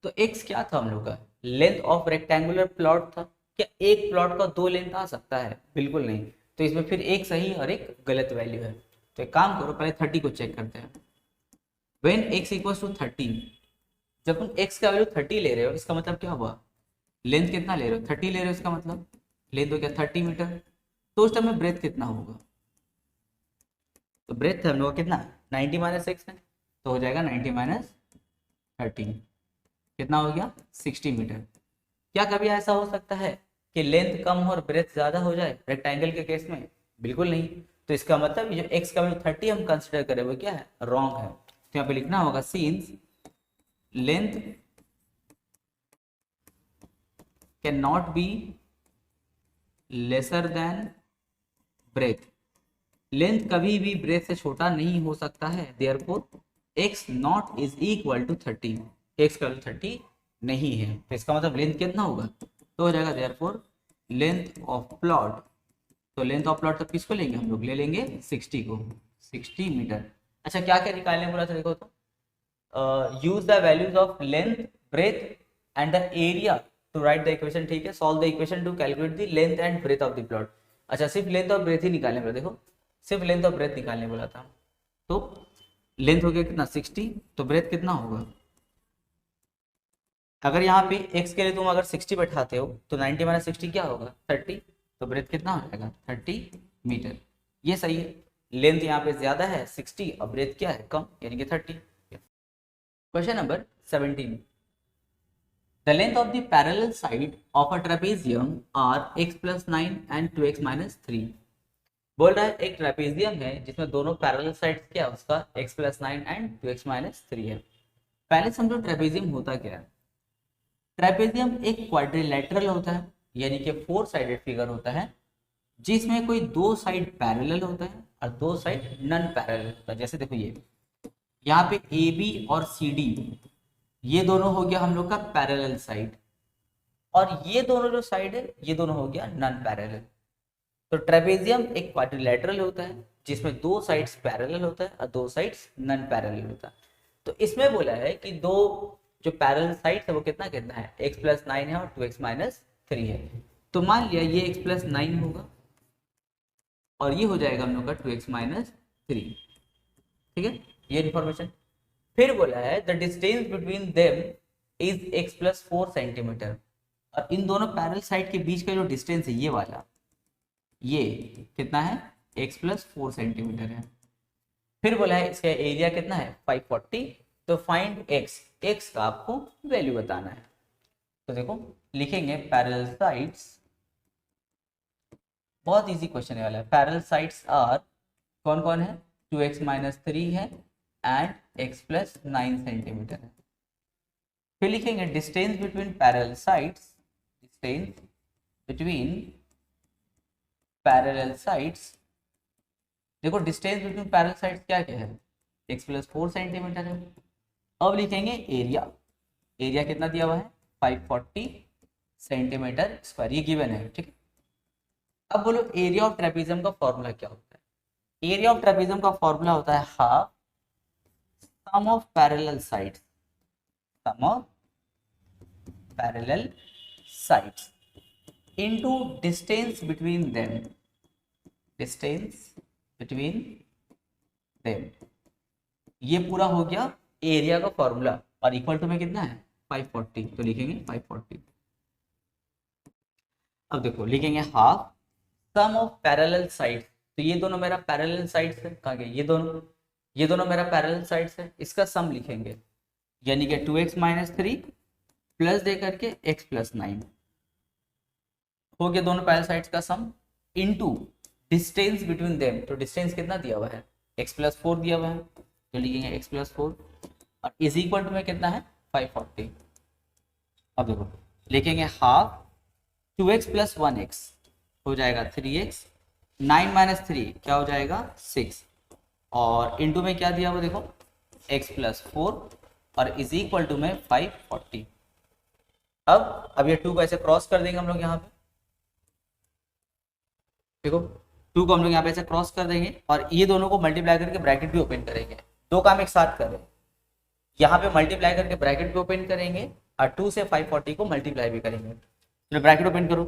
A: तो x क्या था हम लोग का लेंथ ऑफ रेक्टेंगुलर प्लॉट था। क्या एक प्लॉट का दो लेंथ आ सकता है? बिल्कुल नहीं। तो इसमें फिर एक सही और एक गलत वैल्यू है। तो एक काम करो पहले 30 को चेक करते हैं। व्हेन x इक्वल्स टू 30, जब तुम x का वैल्यू 30 ले रहे हो इसका मतलब क्या हुआ लेंथ कितना ले रहे हो 30 ले रहे हो, इसका मतलब लेंथ हो गया 30 मीटर। तो उस टाइम में ब्रेथ कितना होगा? तो ब्रेथ हम लोग कितना 90 माइनस एक्स है, तो हो जाएगा 90 माइनस 30, कितना हो गया 60 मीटर। क्या कभी ऐसा हो सकता है कि लेंथ कम और ब्रेथ ज्यादा हो जाए रेक्टेंगल के केस में? बिल्कुल नहीं। तो इसका मतलब ये जो x का वैल्यू 30 हम कंसिडर करें वो क्या है रॉन्ग है। तो यहाँ पे लिखना होगा since length can not be lesser than breadth, length कभी भी ब्रेथ से छोटा नहीं हो सकता है, therefore x not is equal to 30, x का वैल्यू 30 नहीं है। तो इसका मतलब लेंथ कितना होगा, तो हो जाएगा देयरफॉर लेंथ ऑफ प्लॉट। तो लेंथ ऑफ प्लॉट तो किसको लेंगे हम लोग, ले लेंगे 60 को, 60 मीटर। अच्छा क्या क्या निकालने बोला था देखो, तो use the values of length breadth and the area to write the equation, ठीक है। Solve the equation to calculate the length and breadth of the plot. अच्छा सिर्फ लेंथ और ब्रेथ ही निकालने बोला, देखो सिर्फ लेंथ और ब्रेथ निकालने बोला था। तो लेंथ हो गया कितना 60, तो ब्रेथ कितना होगा, अगर यहाँ पे x के लिए तुम अगर 60 बैठाते हो तो 90 माइनस 60 क्या होगा 30, तो ब्रेथ कितना हो जाएगा 30 मीटर। ये सही है, लेंथ यहाँ पे ज्यादा है 60 और ब्रेथ क्या है कम यानी कि 30। Question number 17, the length of the parallel side of a trapezium are x plus 9 and 2x minus 3। बोल रहा है एक ट्रेपेजियम है जिसमें दोनों पैरेलल साइड क्या है उसका x plus 9 and 2x minus 3 है। पहले समझो ट्रेपेजियम होता क्या है। ट्रेपेजियम एक क्वाड्रिलेटरल होता है, यानी कि 4 साइडेड फिगर होता है जिसमें कोई दो साइड पैरेलल होता है और दो साइड नन पैरेलल होता है। जैसे देखो ये यहाँ पे ए बी और सी डी ये दोनों हो गया हम लोग का पैरेलल साइड, और ये दोनों जो साइड है ये दोनों हो गया नन पैरेलल। तो ट्रेपेजियम एक क्वाड्रिलेटरल होता है जिसमें दो साइड्स पैरेलल होता है और दो साइड्स नन पैरेलल होता है। तो इसमें बोला है कि दो जो पैरेलल साइड है वो कितना कितना है x प्लस 9 है और 2x माइनस 3 है। तो मान लिया ये x प्लस 9 होगा और ये हो जाएगा हम लोग का 2x माइनस 3। ठीक है, ये इन्फॉर्मेशन। फिर बोला है the distance between them is x plus 4 centimetre, और इन दोनों पैरेलल साइड के बीच का जो डिस्टेंस है ये वाला, ये कितना है, x प्लस 4 सेंटीमीटर है। फिर बोला है इसका एरिया कितना है 540, तो फाइंड x का आपको वैल्यू बताना है। तो देखो लिखेंगे पैरेलल साइड्स, बहुत इजी क्वेश्चन है वाला। पैरेलल साइड्स आर कौन कौन है, 2x माइनस 3 है एंड x प्लस 9 सेंटीमीटर है। फिर लिखेंगे distance between parallel sides, distance between parallel sides, देखो डिस्टेंस बिटवीन पैरेलल साइड्स क्या क्या है, x प्लस 4 सेंटीमीटर है। अब लिखेंगे एरिया, एरिया कितना दिया हुआ है 540 सेंटीमीटर स्क्वायर, ये गिवन है, ठीक है। अब बोलो एरिया ऑफ ट्रेपेजियम का फॉर्मूला क्या होता है। एरिया ऑफ ट्रेपेजियम का फॉर्मूला होता है half sum of parallel sides, sum of parallel sides into distance between them, distance between them. ये पूरा हो गया एरिया का फॉर्मूला, और इक्वल टू में कितना है 540, तो लिखेंगे 540। अब देखो लिखेंगे half sum of parallel sides, तो ये दोनों मेरा पैरेलल साइड्स है, कहाँ गए ये दोनों मेरा पैरेलल साइड्स है, इसका सम लिखेंगे, यानी कि 2x माइनस 3 प्लस दे करके x प्लस 9 हो गया दोनों पैरेलल साइड्स का सम, इनटू डिस्टेंस बिटवीन देम, तो डिस्टेंस कितना दिया हुआ है x प्लस 4 दिया हुआ है, तो लिखेंगे x प्लस 4, और इज इक्वल टू में कितना है 540। अब देखो लिखेंगे हाफ 2x प्लस 1x हो जाएगा 3x, 9 माइनस 3 क्या हो जाएगा 6, और इनटू में क्या दिया हुआ देखो x प्लस 4, और इज इक्वल टू में 540। अब ये 2 को ऐसे क्रॉस कर देंगे हम लोग यहाँ पे, देखो 2 को हम लोग यहाँ पे ऐसे क्रॉस कर देंगे, और ये दोनों को मल्टीप्लाई करके ब्रैकेट भी ओपन करेंगे, दो काम एक साथ करें, यहाँ पे मल्टीप्लाई करके ब्रैकेट भी ओपन करेंगे और 2 से 540 को मल्टीप्लाई भी करेंगे। चलो ब्रैकेट ओपन करो,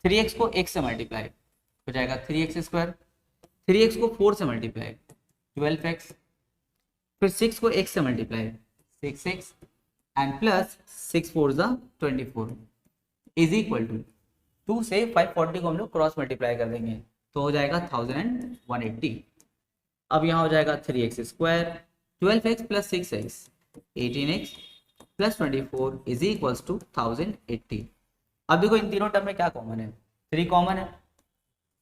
A: 3x को x से मल्टीप्लाई हो जाएगा 3x स्क्वायर, 3x को 4 से मल्टीप्लाई 12x, फिर 6 को x से मल्टीप्लाई 6x, एंड प्लस 6 4 जा 24 इज इक्वल टू 2 से 540 को हम लोग क्रॉस मल्टीप्लाई कर देंगे, तो हो जाएगा 1180। अब यहाँ हो जाएगा 3x square, 12x plus 6x 18x plus 24 is equals to 1080। अब देखो इन तीनों टर्म में क्या कॉमन है, 3 कॉमन है,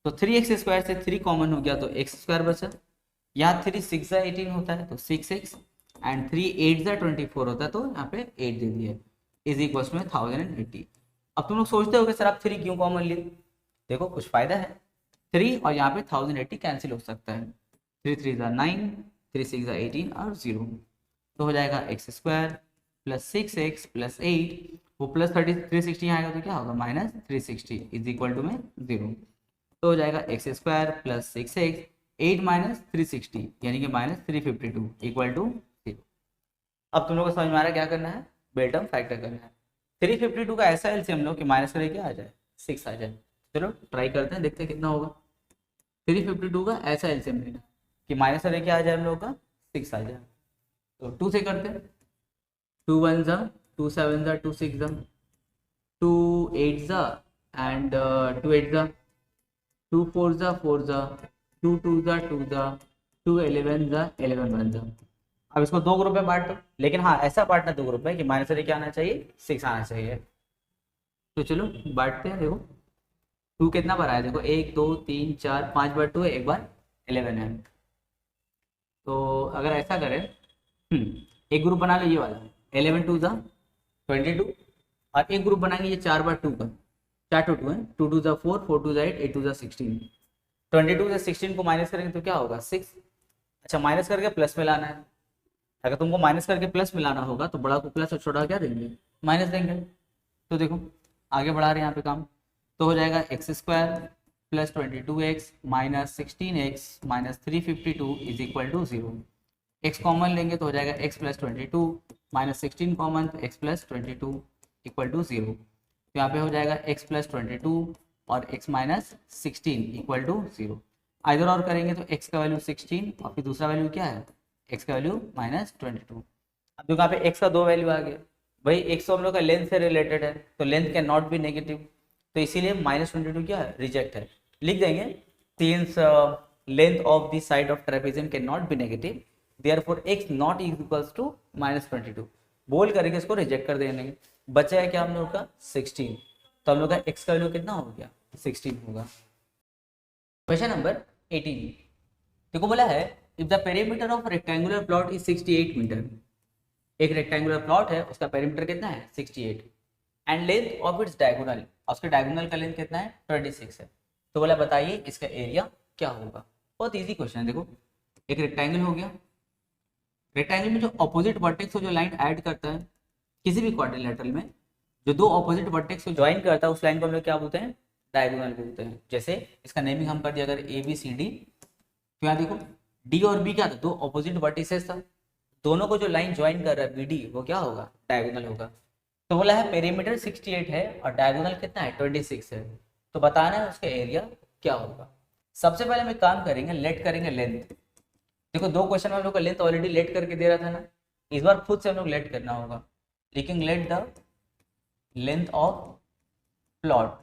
A: तो 3x स्क्वायर से 3 कॉमन हो गया तो x स्क्वायर बचा, यहाँ 3 6 18 होता है तो 6x, एंड 3 8 24 होता है तो यहाँ पे 8 दे दिया, इज इक्वल्स में 1080। अब तुम लोग सोचते हो कि सर आप 3 क्यों कॉमन लिए, देखो कुछ फायदा है, 3 और यहाँ पे 1080 कैंसिल हो सकता है, 3 3 9, 3 6 18 और 0, तो हो जाएगा x square plus 6x plus 8, वो प्लस 360 यहाँ आएगा तो क्या होगा माइनस 360 इज इक्वल टू में 0, तो हो जाएगा x square plus 6x 8 minus 360 यानी कि माइनस 352 इक्वल टू 0। अब तुम लोग को समझ में आ रहा है क्या करना है, बेल्टम फैक्टर करना है। 352 का ऐसा एलसीएम लो कि माइनस करके क्या आ जाए 6 आ जाए, चलो ट्राई करते हैं देखते हैं कितना होगा। 352 का ऐसा एलसीएम लेना कि माइनस करके आ जाए हम लोग का 6 आ जाए, तो 2 से करते हैं, 2 1 जा 2 7 जा 2 6 जा 2 8 जा एंड 2 8 जा 2 4 जा 4 जा 2 2 जा 2 जा 2 11 जा 11 1 जा। अब इसको दो ग्रुप में बांट दो, लेकिन हाँ ऐसा बांटना दो ग्रुप में कि माइनस से क्या आना चाहिए 6 आना चाहिए। तो चलो बांटते हैं, देखो 2 कितना बार आया, देखो 1 2 3 4 5 बार 2 है, एक बार 11 है। तो अगर ऐसा करें एक ग्रुप बना लो ये वाला 11 2 जा 22, और एक ग्रुप बनाएंगे ये 4 बार 2 का, 4 2 2 है, 2 2 जा 4 4 2 जा 8 8 2 जा 16, 22 से 16 को माइनस करेंगे तो क्या होगा 6। अच्छा माइनस करके प्लस में लाना है, अगर तुमको माइनस करके प्लस में लाना होगा तो बड़ा को प्लस और छोटा क्या देंगे माइनस देंगे। तो देखो आगे बढ़ा रहे हैं यहाँ पे काम, तो हो जाएगा x square plus 22x minus 16x minus 352 is equal to 0। x common लेंगे तो हो जाएगा x प्लस 22 माइनस 16 कॉमन तो x प्लस 22 इक्वल टू 0। तो यहाँ पे हो जाएगा x प्लस 22 और x माइनस 16 इक्वल टू 0। इधर और करेंगे तो x का वैल्यू 16 और फिर दूसरा वैल्यू क्या है एक्स का वैल्यू -22। अब देखो यहाँ पे एक्स का 2 वैल्यू आ गया, भाई एक्स तो हम लोग का लेंथ से रिलेटेड है, तो length can not be negative, तो इसीलिए -22 क्या है, रिजेक्ट है। लिख देंगे since length of the side of trapezium can not be negative therefore x not equals to -22 बोल करके इसको रिजेक्ट कर देंगे। बचा है क्या हम लोग का 16, तो हम लोग का एक्स का वैल्यू कितना हो गया 16 होगा। क्वेश्चन नंबर 18 देखो बोला है if the perimeter of rectangular plot is 68 metre, एक रेक्टेंगुलर प्लॉट है उसका पेरीमीटर कितना है 68 and length of its diagonal, उसके डायगोनल का लेंथ कितना है 26 है, तो बोला बताइए इसका एरिया क्या होगा। बहुत इजी क्वेश्चन है। देखो एक रेक्टेंगल हो गया, रेक्टेंगल में जो अपोजिट वर्टेक्स को जो लाइन ऐड करता है किसी भी क्वाड्रिलेटरल में, जो दो अपोजिट वर्टेक्स को ज्वाइन करता है उस लाइन को हम लोग क्या बोलते हैं, डायगोनल बोलते हैं। जैसे इसका नेमिंग हम कर दिया अगर ए बी सी डी, तो यहाँ देखो डी और बी क्या था, दो अपोजिट वर्टिसेस था, दोनों को जो लाइन ज्वाइन कर रहा है बी डी वो क्या होगा, डायगोनल होगा। तो बोला है पेरीमीटर 68 है और डायगोनल कितना है 26 है, तो बताना है उसका एरिया क्या होगा। सबसे पहले हम एक काम करेंगे, लेट करेंगे लेंथ। देखो दो क्वेश्चन में हम लोग का लेंथ ऑलरेडी लेट करके दे रहा था ना, इस बार खुद से हम लोग लेट करना होगा। लेकिन let the length of plot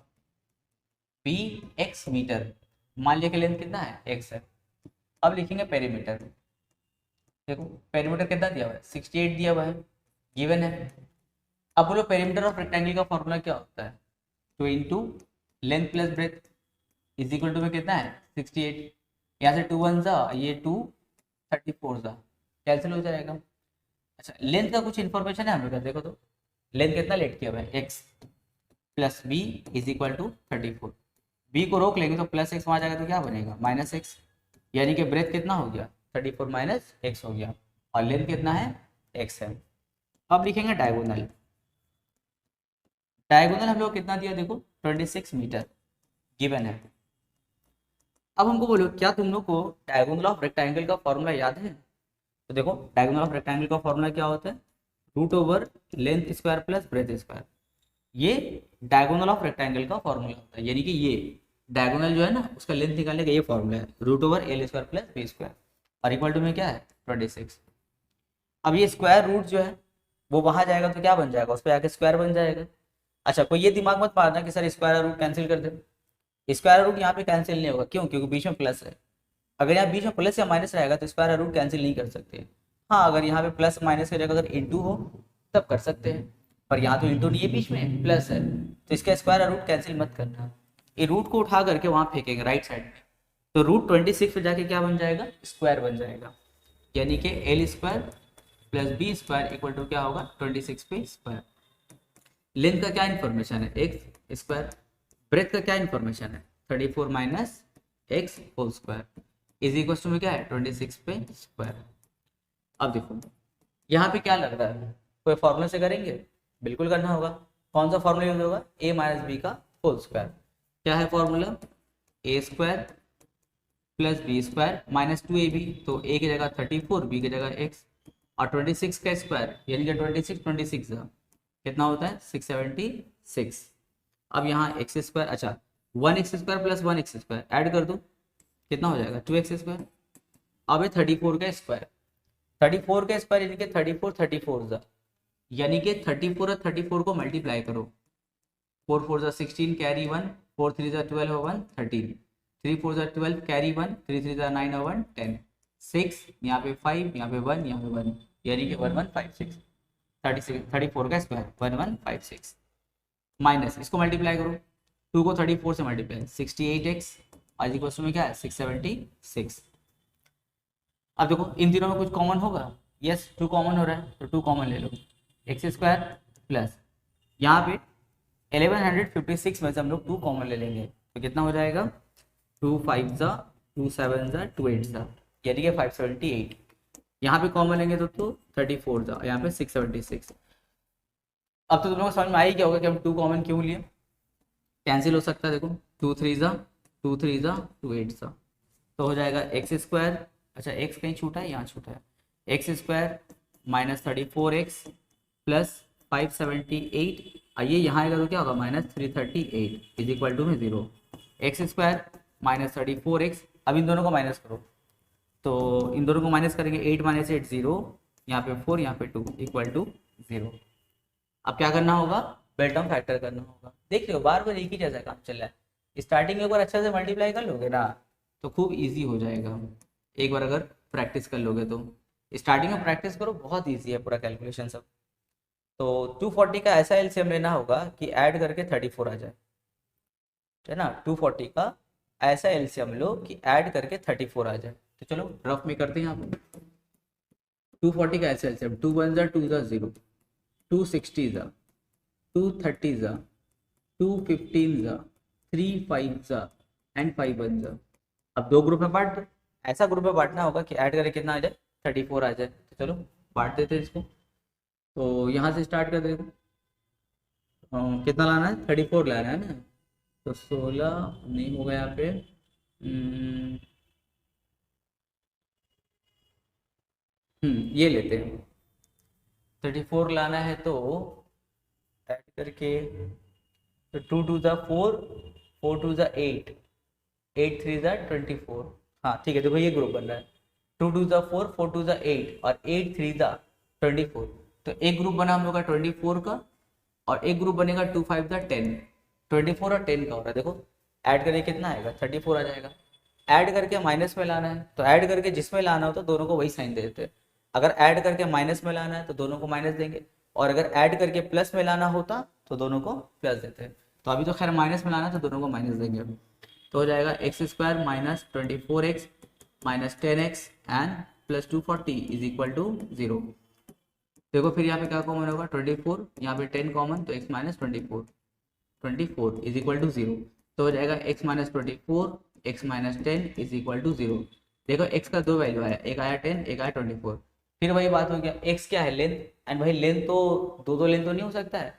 A: be x metre, मान लिया कि लेंथ कितना है एक्स है। अब लिखेंगे पेरीमीटर, देखो पेरीमीटर कितना दिया हुआ है 68 दिया हुआ है, गिवन है। अब बोलो पेरीमीटर ऑफ रेक्टेंगल का फॉर्मूला क्या होता है, 2 into length plus breadth is equal to में कितना है 68, यहाँ से 2 1 जा ये 2 34 जा कैंसिल हो जाएगा। अच्छा लेंथ का कुछ इन्फॉर्मेशन है हम लोग का, देखो तो लेंथ कितना लेट किया हुआ है x plus B is equal to 34, B को रोक लेंगे तो प्लस एक्स वहाँ जाएगा तो क्या बनेगा माइनस एक्स, यानी कि ब्रेथ कितना हो गया 34 माइनस एक्स हो गया और लेंथ कितना है एक्स है। अब लिखेंगे डायगोनल, डायगोनल हम लोग कितना दिया देखो 26 मीटर गिवन है। अब हमको बोलो क्या तुम लोग को डायगोनल ऑफ रेक्टेंगल का फॉर्मूला याद है, तो देखो डायगोनल ऑफ रेक्टेंगल का फॉर्मूला क्या होता है, root over length square plus breadth square, ये डायगोनल ऑफ रेक्टेंगल का फॉर्मूला होता है, यानी कि ये डायगोनल जो है ना उसका लेंथ निकालने का ये फॉर्मूला है, root over L square plus B square और इक्वल टू में क्या है 26। अब ये स्क्वायर रूट जो है वो वहां जाएगा तो क्या बन जाएगा, उस पर आके स्क्वायर बन जाएगा। अच्छा कोई ये दिमाग मत मारना कि सर स्क्वायर रूट कैंसिल कर दे, स्क्वायर रूट यहाँ पे कैंसिल नहीं होगा, क्यों, क्योंकि बीच में प्लस है। अगर यहाँ बीच में प्लस या माइनस रहेगा तो स्क्वायर रूट कैंसिल नहीं कर सकते। हाँ अगर यहाँ पे प्लस माइनस की जगह अगर इंटू हो तब कर सकते हैं, पर यहाँ तो इंटू नहीं है बीच में प्लस है, तो इसका स्क्वायर रूट कैंसिल मत करना। ये रूट को उठा करके वहाँ फेंकेंगे राइट साइड में, तो रूट 26 पे जाके क्या बन जाएगा स्क्वायर बन जाएगा, यानी कि L square plus B square equal to क्या होगा 26 पे स्क्वायर। लेंथ का क्या इन्फॉर्मेशन है एक्स स्क्वायर, ब्रेथ का क्या इन्फॉर्मेशन है 34 minus x whole square is equal to में क्या है 26 पे स्क्वायर। अब देखो यहाँ पे क्या लग रहा है, कोई फॉर्मूला से करेंगे, बिल्कुल करना होगा। कौन सा फॉर्मूला यूज होगा, ए माइनस बी का होल स्क्वायर। क्या है formula, A square plus B square minus 2ab, तो ए की जगह 34 बी की जगह एक्स और 26 का स्क्वायर यानी कि 26 कितना होता है 676। अब यहाँ एक्स स्क्वायर, अच्छा 1x square plus 1x square add कर दो कितना हो जाएगा 2x स्क्वायर। अब ये 34 का स्क्वायर, 34 का स्क्वायर यानी कि 34 यानी कि 34 और 34 को मल्टीप्लाई करो, 4 4 16 कैरी 1 4 3 12 हो 1 13 3 4 12 कैरी 1 3 3 9 हो 1 10 6 यहाँ पे 5 यहाँ पे 1 यहाँ पे 1 यानी कि 1156 34 का स्क्वायर 1156 माइनस इसको मल्टीप्लाई करो 2 को 34 से मल्टीप्लाई 68x आज इक्वल टू में क्या है 676। अब देखो इन तीनों में कुछ कॉमन होगा, यस 2 कॉमन हो रहा है तो 2 कॉमन ले लो, एक्स स्क्वायर प्लस यहाँ पे 1156 में से हम लोग 2 कॉमन ले लेंगे तो कितना हो जाएगा 2 5 2 7 2 8 यानी कि 578। यहाँ पे कॉमन लेंगे तो 34 यहाँ पे 676। अब तो तुम लोगों को समझ में आ ही क्या होगा कि हम 2 कॉमन क्यों लिए, कैंसिल हो सकता है। देखो 2 3 2 3 2 8 तो हो जाएगा एक्स स्क्वायर, अच्छा एक्स कहीं छूटा है यहाँ छूटा है, x square minus 34x plus 578 आइए यहाँ आएगा तो क्या होगा माइनस 338 इज इक्वल टू में 0, एक्स स्क्वायर माइनस 34x अब इन दोनों को माइनस करो तो इन दोनों को माइनस करेंगे, 8 माइनस 8 0, यहाँ पे 4, यहाँ पे 2 इक्वल टू 0। अब क्या करना होगा, बेल्टम फैक्टर करना होगा। देख लो बार बार एक ही जैसा काम चल रहा है। स्टार्टिंग में एक बार अच्छे से मल्टीप्लाई कर लोगे ना तो खूब इजी हो जाएगा, एक बार अगर प्रैक्टिस कर लोगे तो। स्टार्टिंग में प्रैक्टिस करो, बहुत ईजी है पूरा कैलकुलेशन सब। तो 240 का ऐसा एलसीएम लेना होगा कि ऐड करके 34 आ जाए, है ना। 240 का ऐसा एलसीएम लो कि ऐड करके 34 आ जाए। तो चलो रफ में करते हैं यहाँ पे। 240 का ऐसा एलसीएम, 2 1 जा 2 जा 0, 2 60 जा, 2 30 जा, 2 15 जा, 3 5 जा एंड 5 1 जा। अब दो ग्रुप में बांट दो, ऐसा ग्रुप में बांटना होगा कि ऐड करके कितना आ जाए, 34 आ जाए। तो चलो बांट देते हैं इसको। तो यहाँ से स्टार्ट कर देते, कितना लाना है, 34 लाना है ना। तो 16 नहीं होगा यहाँ पे, ये लेते हैं 34 लाना है। तो ऐड करके, तो 2 2 जा 4, 4 2 जा 8, 8 3 जा 24। हाँ ठीक है, देखो ये ग्रुप बन रहा है, 2 2 जा 4, 4 2 जा 8 और 8 3 जा 24। तो एक ग्रुप बना हम लोग का 24 का, और एक ग्रुप बनेगा 2 5 जा 10। 24 और 10 का हो रहा है, देखो ऐड करके कितना आएगा, 34 आ जाएगा। ऐड करके माइनस में लाना है, तो ऐड करके जिसमें लाना हो तो दोनों को वही साइन दे देते हैं। अगर ऐड करके माइनस में लाना है तो दोनों को माइनस देंगे, और अगर ऐड करके प्लस में लाना होता तो दोनों को प्लस देते हैं। तो अभी तो खैर माइनस में लाना है तो दोनों को माइनस देंगे। तो हो जाएगा x square minus 24x minus 10x and plus 240 is equal to 0। देखो फिर यहाँ पे क्या कॉमन होगा, 24, यहाँ पे 10 कॉमन, तो x minus 24 is equal to 0। तो हो जाएगा x minus 24, x minus 10 is equal to 0। देखो x का दो वैल्यू आया, एक आया 10, एक आया 24। फिर वही बात हो गया, x क्या है, लेंथ। एंड भाई लेंथ तो दो लेंथ तो नहीं हो सकता है,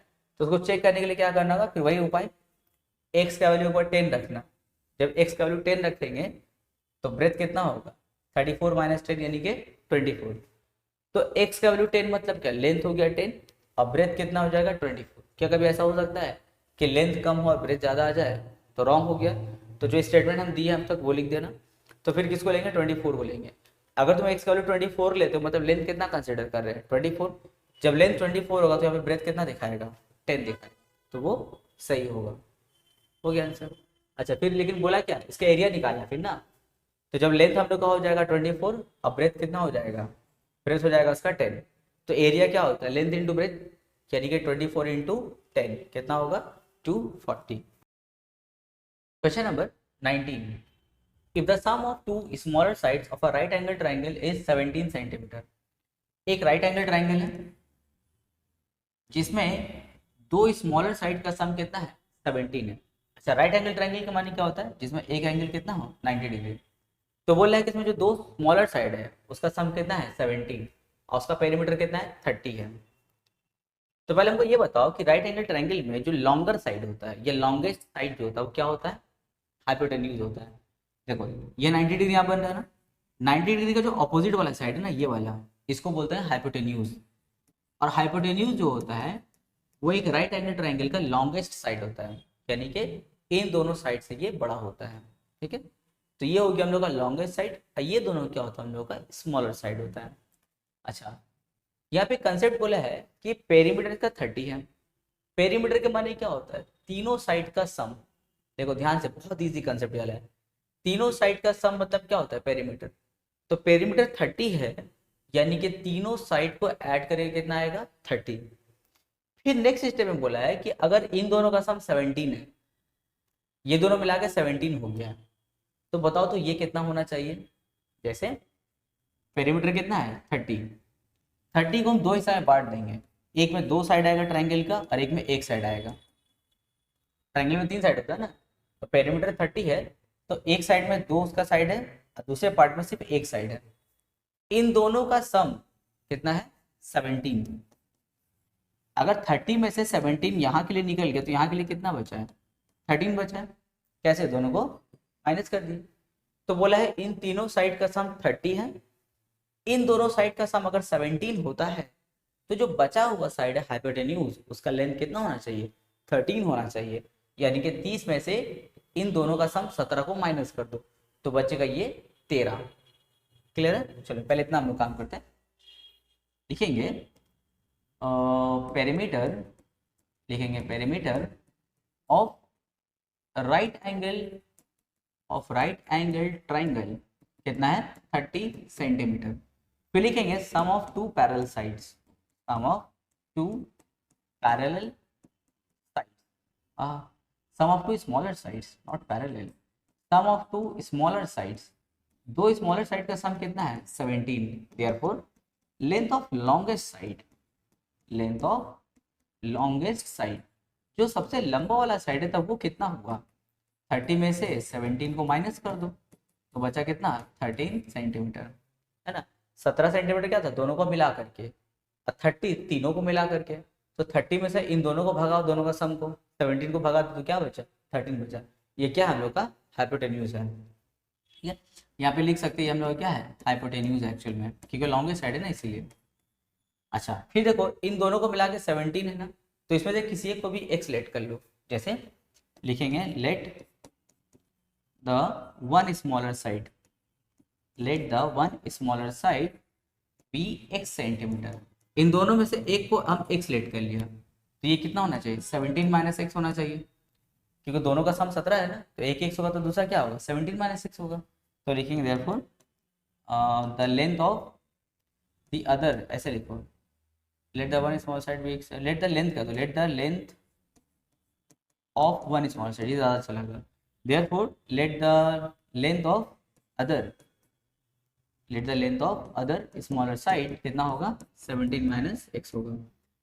A: तो उसको चेक करने के लिए क्या करना होगा, फिर वही उपाय, x का वैल्यू ऊपर 10 रखना। जब x का वैल्यू 10 रखेंगे तो ब्रेथ कितना होगा, 34 माइनस 10 यानी कि 24। तो x का वैल्यू 10 मतलब क्या, लेंथ हो गया 10 और ब्रेथ कितना हो जाएगा 24। क्या कभी ऐसा हो सकता है कि लेंथ कम हो और ब्रेथ ज़्यादा आ जाए, तो रॉन्ग हो गया। तो जो स्टेटमेंट हम दिए हम तक वो लिख देना। तो फिर किसको लेंगे, 24 को लेंगे। अगर तुम x का वैल्यू 24 लेते हो मतलब लेंथ कितना कंसिडर कर रहे हैं, 24। जब लेंथ 24 होगा तो यहाँ पे ब्रेथ कितना दिखाएगा, 10 दिखाएगा, तो वो सही होगा। हो गया आंसर। अच्छा फिर लेकिन बोला क्या, इसका एरिया निकालना फिर ना। तो जब लेंथ हम लोग का हो जाएगा 24 और ब्रेथ कितना हो जाएगा, ब्रेथ हो जाएगा उसका 10। तो एरिया क्या होता है, लेंथ इंटू ब्रेथ, यानी कि 24 इंटू 10 कितना होगा, 240। Question number 19, if the sum of two smaller sides of a right angle triangle is 17 centimetre. एक राइट एंगल ट्राइंगल है जिसमें दो स्मॉलर साइड का सम कितना है, 17 है। अच्छा राइट एंगल ट्राइंगल का माने क्या होता है, जिसमें एक एंगल कितना हो, 90 डिग्री। तो बोल रहा है कि इसमें जो दो स्मॉलर साइड है उसका सम कितना है, 17, और उसका पेरीमीटर कितना है, 30 है। तो पहले हमको ये बताओ कि राइट एंगल ट्राइंगल में जो लॉन्गर साइड होता है, ये लॉन्गेस्ट साइड जो होता है वो क्या होता है, हाइपोटेन्यूज होता है। देखो ये 90 डिग्री यहाँ बन रहा है ना, 90 डिग्री का जो अपोजिट वाला साइड है ना, ये वाला, इसको बोलते हैं हाइपोटेन्यूज। और हाइपोटेन्यूज जो होता है वो एक राइट एंगल ट्राइंगल का लॉन्गेस्ट साइड होता है, यानी कि इन दोनों साइड से ये बड़ा होता है। ठीक है, तो ये हो गया हम लोग का लॉन्गेस्ट साइड, और ये दोनों क्या होता है, हम लोग का स्मॉलर साइड होता है। अच्छा यहाँ पे कंसेप्ट बोला है कि पेरीमीटर का 30 है। पेरीमीटर के माने क्या होता है, तीनों साइड का सम। देखो ध्यान से, बहुत इजी कंसेप्ट वाला है। तीनों साइड का सम मतलब क्या होता है, पेरीमीटर। तो पेरीमीटर 30 है, यानी कि तीनों साइड को ऐड करेंगे कितना आएगा, 30। फिर नेक्स्ट स्टेप में बोला है कि अगर इन दोनों का सम 17 है, ये दोनों मिला के 17 हो गया, तो बताओ तो ये कितना होना चाहिए। जैसे पेरीमीटर कितना है, 30, 30 को हम दो हिस्सा में बांट देंगे, एक में दो साइड आएगा ट्राइंगल का और एक में एक साइड आएगा। ट्राइंगल में 3 साइड होता है ना, तो पेरीमीटर 30 है, तो एक साइड में दो उसका साइड है और दूसरे पार्ट में सिर्फ एक साइड है। इन दोनों का सम कितना है, 17। अगर 30 में से 17 यहाँ के लिए निकल गया तो यहाँ के लिए कितना बचा है, 13 बचा है। कैसे, दोनों को माइनस कर दिए। तो बोला है इन तीनों साइड का सम 30 है, इन दोनों साइड का सम अगर 17 होता है तो जो बचा हुआ साइड है हाइपोटेन्यूज, उसका लेंथ कितना होना चाहिए, 13 होना चाहिए। यानी कि 30 में से इन दोनों का सम 17 को माइनस कर दो तो बचेगा ये 13। क्लियर है? चलो पहले इतना हम लोग काम करते हैं। लिखेंगे पेरीमीटर, लिखेंगे perimeter of right angle triangle कितना है 30 सेंटीमीटर। फिर लिखेंगे sum of two parallel sides, sum of two parallel sides, sum of two smaller sides not parallel, sum of two smaller sides, दो स्मॉलर साइड का sum कितना है 17। Therefore length of longest side, length of longest side, जो सबसे लंबा वाला side है तब वो कितना होगा 30 में से 17 को माइनस कर दो तो बचा कितना 13 सेंटीमीटर, है ना। 17 सेंटीमीटर क्या था दोनों को मिला करके, और 30 तीनों को मिला करके, तो 30 में से इन दोनों को भगाओ, दोनों का सम को, 17 को भगा दो तो क्या बचा 13 बचा। ये क्या हम लोग का हाइपोटेन्यूज है, ठीक है। यहाँ पे लिख सकते हैं हम लोग क्या है हाइपोटेन्यूज एक्चुअल में, क्योंकि लॉन्गेस्ट साइड है ना इसीलिए। अच्छा फिर देखो इन दोनों को मिला के 17 है ना, तो इसमें से किसी एक को भी एक्स लेट कर लो, जैसे लिखेंगे let the one smaller side, let the one smaller side be x centimetre. इन दोनों में से एक को हम एक्स लेट कर लिया तो ये कितना होना चाहिए 17 माइनस एक्स होना चाहिए, क्योंकि दोनों का सम 17 है ना, तो एक एक्स होगा तो दूसरा क्या होगा 17 माइनस एक्स होगा। तो लिखेंगे therefore the length of the other, ऐसे लिखो let the one small side be x, let the length कर दो, let the length of one small side, ये ज़्यादा चलेगा। Therefore let the length of other, let the length of other smaller side कितना होगा 17 minus x होगा।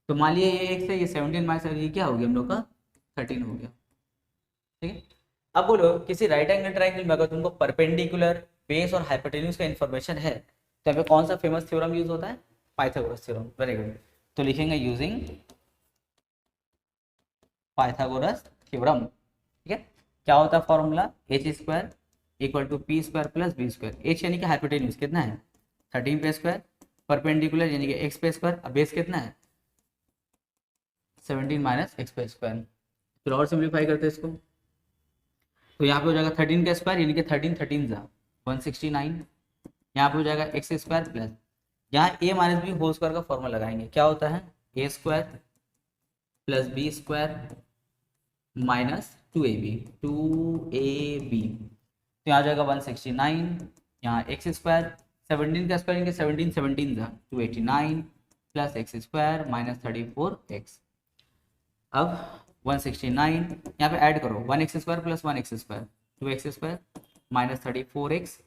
A: तो मान लिया ये एक्स है, ये 17 माइनस ये क्या हो गया हम लोग का 13 हो गया, ठीक है। अब बोलो किसी राइट एंगल ट्रायंगल में अगर तुमको परपेंडिकुलर, बेस और हाइपोटेन्यूज का इन्फॉर्मेशन है तो यहाँ पे कौन सा फेमस थ्योरम यूज होता है पाइथागोरस थ्योरम। वेरी गुड, तो लिखेंगे यूजिंग पाइथागोरस थ्योरम, ठीक है। क्या होता है formula H square equal to P square plus B square, H यानी कि हाइपोटेन्यूज कितना है 13 पे स्क्वायर, परपेंडिकुलर यानी कि एक्स पे स्क्वायर, अब बेस कितना है 17 माइनस एक्स पे स्क्वायर। फिर और सिंप्लीफाई करते हैं इसको, तो यहाँ पे हो जाएगा 13 का स्क्वायर यानी कि 13 13 जा 169, यहाँ पे हो जाएगा एक्स स्क्वायर प्लस, यहाँ A minus B whole square का फॉर्मूला लगाएंगे, क्या होता है A square plus B square minus 2ab, 2ab, तो यहाँ जाएगा 169, यहाँ एक्स स्क्वायर 17 का स्क्वायर यानी 17 17 जा 289 plus x square minus 34x। अब 169 यहाँ पे ऐड करो 1x square plus 1x square 2x square minus 34x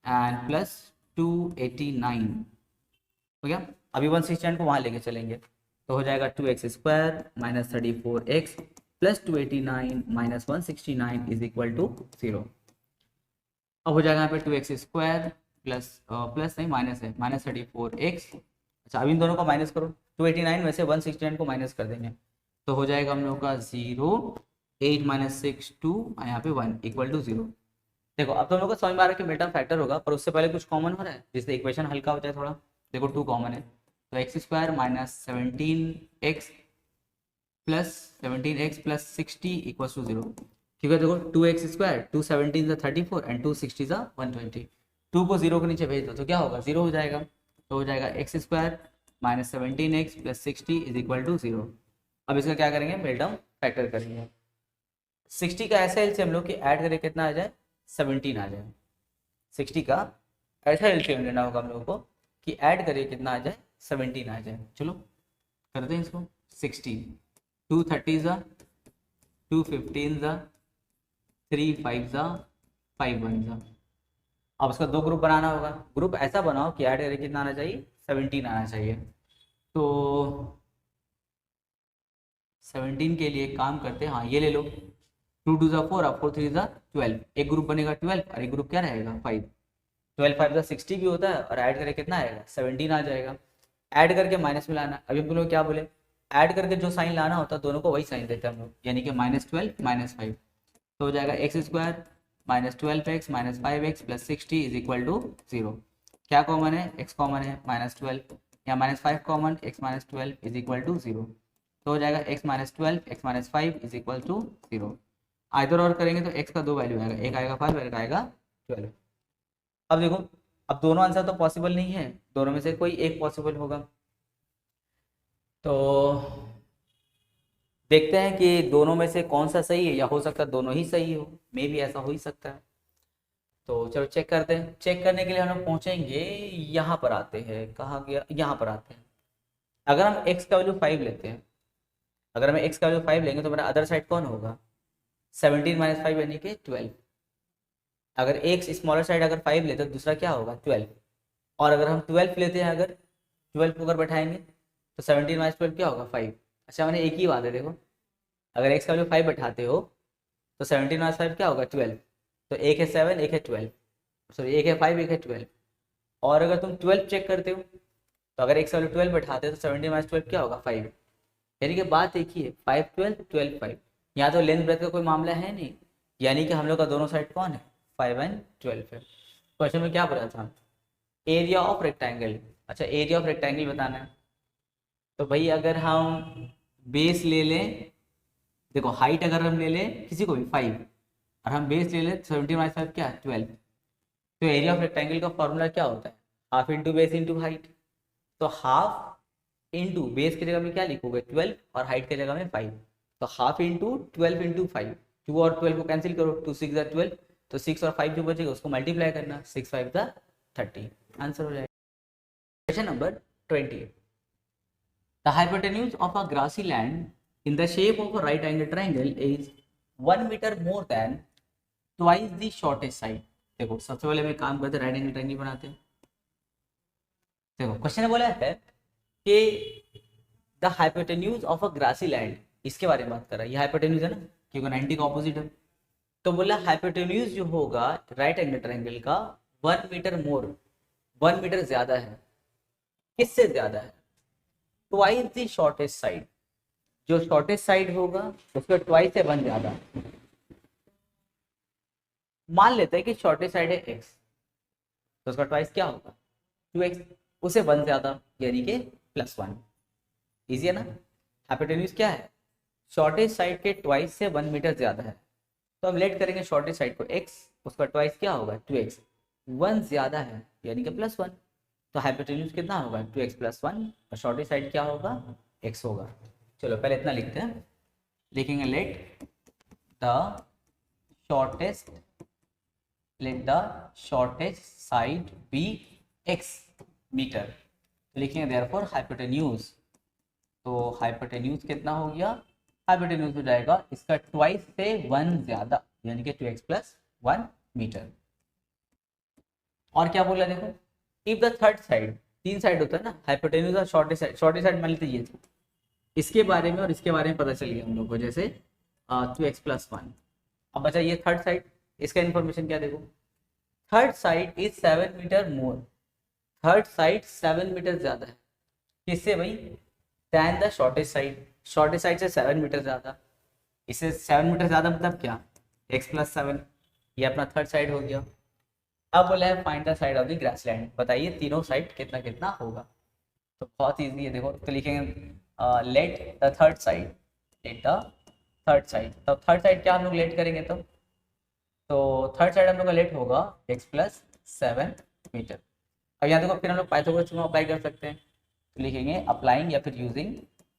A: and plus 289 हो गया। अभी 169 को वहाँ लेके चलेंगे तो हो जाएगा 2x square minus 34x plus 289 minus 169 is equal to 0। अब हो जाएगा यहाँ पे 2x स्क्वायर प्लस प्लस नहीं माइनस है माइनस 34x। अच्छा अब इन दोनों को माइनस करो, 289 में से 169 को माइनस कर देंगे तो हो जाएगा हम लोग का 0, 8 माइनस 6 2 यहाँ पे 1 इक्वल टू 0। देखो अब तो हम लोग को समझ में आ रहा है कि मिड टर्म फैक्टर होगा, पर उससे पहले कुछ कॉमन हो रहा है जिससे इक्वेशन हल्का हो जाए थोड़ा। देखो 2 कॉमन है तो x square minus 17x plus 17x plus 60 equal to 0, ठीक है। देखो 2x स्क्वायर 2 17 ज़ा 34 एंड 2 60 ज़ा 120, 2 को 0 के नीचे भेज दो तो क्या होगा 0 हो जाएगा, तो हो जाएगा x square minus 17x plus 60 is equal to 0। अब इसका क्या करेंगे मिड टर्म फैक्टर करेंगे, 60 का ऐसा एलसीएम लोग कि ऐड करके कितना आ जाए 17 आ जाए, 60 का ऐसा एलसीएम लेना होगा हम लोगों को कि ऐड करके कितना आ जाए 17 आ जाए। चलो करते हैं इसको, 60 2 30 ज़ा 2 15 ज़ा 3 5 ज़ा 5 1 ज़ा। अब उसका 2 ग्रुप बनाना होगा, ग्रुप ऐसा बनाओ कि ऐड करके कितना आना चाहिए 17 आना चाहिए। तो 17 के लिए काम करते हैं, हाँ ये ले लो 2 2 ज़ा 4 और 4 3 ज़ा 12, एक ग्रुप बनेगा 12 और एक ग्रुप क्या रहेगा 5, 12 5 ज़ा 60 भी होता है और ऐड करके कितना आएगा 17 आ जाएगा। ऐड करके माइनस में लाना, अभी हम लोग क्या बोले ऐड करके जो साइन लाना होता है दोनों को वही साइन देते हैं हम लोग, यानी कि -12 -5, तो हो जाएगा x square minus 12x minus 5x plus 60 is equal to 0। क्या कॉमन है x कॉमन है -12 या -5 common, x minus 12 is equal to 0, तो हो जाएगा x minus 12 x minus 5 is equal to 0। Either और करेंगे तो x का 2 वैल्यू आएगा, एक आएगा 5 और एक आएगा 12। अब देखो अब दोनों आंसर तो पॉसिबल नहीं है, दोनों में से कोई एक पॉसिबल होगा। तो देखते हैं कि दोनों में से कौन सा सही है, या हो सकता है दोनों ही सही हो, मे भी ऐसा हो ही सकता है। तो चलो चेक करते हैं। चेक करने के लिए हम लोग पहुंचेंगे, यहाँ पर आते हैं, कहाँ गया, यहाँ पर आते हैं। अगर हम x का वैल्यू 5 लेते हैं, अगर हम x का वैल्यू 5 लेंगे तो मेरा अदर साइड कौन होगा, 17 माइनस 5 यानी कि 12। अगर एक स्मॉलर साइड अगर 5 लेते हैं तो दूसरा क्या होगा 12। और अगर हम 12 लेते हैं, अगर 12 को अगर बैठाएंगे तो 17 माइनस 12 क्या होगा 5। अच्छा मैंने एक ही बात है देखो, अगर x का वैल्यू 5 बैठाते हो तो 17 माइनस 5 क्या होगा 12। तो एक है 7, एक है 12, सॉरी एक है 5, एक है 12। और अगर तुम 12 चेक करते हो तो अगर x का वैल्यू 12 बैठाते हो तो 17 माइनस 12 क्या होगा 5। यानी कि बात एक ही है, 5 12 12 5। यहाँ तो लेंथ ब्रेथ का कोई मामला है नहीं, यानी कि हम लोग का दोनों साइड कौन है 5 एंड 12 है। क्वेश्चन में क्या पता था, एरिया ऑफ रेक्टेंगल। अच्छा एरिया ऑफ रेक्टेंगल बताना है, तो भाई अगर हम बेस ले लें, देखो हाइट अगर हम ले लें किसी को भी 5 और हम बेस ले लें 17 माइनस 5 क्या है 12। तो एरिया ऑफ रेक्टेंगल का फॉर्मूला क्या होता है, half into base into height. तो हाफ इंटू बेस की जगह में क्या लिखोगे 12 और हाइट की जगह में 5। तो हाफ इंटू 12 इंटू 5, 2 और 12 को कैंसिल करो, 2 6 12, तो 6 और 5 जो बचेगा उसको मल्टीप्लाई करना, 6 5 30, आंसर हो जाएगा। Question number 20, the hypotenuse of a grassy land in the shape of a right angle triangle is 1 meter more than twice the shortest side। देखो सबसे पहले मैं काम करते राइट एंगल ट्रायंगल बनाते हैं। देखो क्वेश्चन में बोला है कि the hypotenuse of a grassy land, इसके बारे में बात कर रहा है, ये हाइपोटेन्यूज है ना क्योंकि 90 का ऑपोजिट है। तो बोला हाइपोटेन्यूज जो होगा राइट एंगल ट्रायंगल का 1 मीटर मोर, 1 मीटर ज्यादा है। किससे ज्यादा है, ट्वाइस द शॉर्टेस्ट साइड, जो शॉर्टेस्ट साइड होगा उसका ट्वाइस से 1 ज्यादा। मान लेते हैं कि शॉर्टेस्ट साइड है x, तो उसका ट्वाइस क्या होगा 2x, उसे 1 ज्यादा यानी कि +1। इजी है ना। हाइपोटेन्यूज क्या है, शॉर्टेस्ट साइड के ट्वाइस से 1 मीटर ज्यादा है। तो हम लेट करेंगे शॉर्टेस्ट साइड को x, उसका ट्वाइस क्या होगा 2x, 1 ज्यादा है यानी कि +1। तो हाइपोटेन्यूज कितना होगा 2x + 1, और शॉर्टेस्ट साइड क्या होगा x होगा। चलो पहले इतना लिखते हैं, लिखेंगे let the shortest, let the shortest side be x metre. तो लिखेंगे देयरफॉर हाइपोटेन्यूज, तो हाइपोटेन्यूज कितना हो गया, हाइपोटेन्यूज हो जाएगा इसका ट्वाइस से 1 ज्यादा यानी कि 2x + 1 मीटर। और क्या बोला देखो, if the third side, 3 side होता है ना हाइपोटेन्यूज और शॉर्टेस्ट साइड मान लेते ये, इसके बारे में और इसके बारे में पता चल गया हम लोग को, जैसे 2x + 1। अब बचा ये थर्ड साइड, इसका इन्फॉर्मेशन क्या देखो, third side is 7 metre more, third side 7 metre ज्यादा है किससे भाई, then the shortest side, shortest side से 7 मीटर ज्यादा। इससे 7 मीटर ज्यादा मतलब क्या, x + 7, ये अपना थर्ड साइड हो गया। अब बोला है find the side of the grassland, बताइए तीनों साइड कितना कितना होगा। तो बहुत ईजी है, देखो तो लिखेंगे let the third side, let the third side. तो थर्ड साइड क्या हम लोग लेट करेंगे तो थर्ड साइड हम लोग का लेट होगा x + 7 मीटर। अब यहाँ देखो फिर हम लोग पाइथागोरस थ्योरम अप्लाई कर सकते हैं, तो लिखेंगे अप्लाइंग या फिर using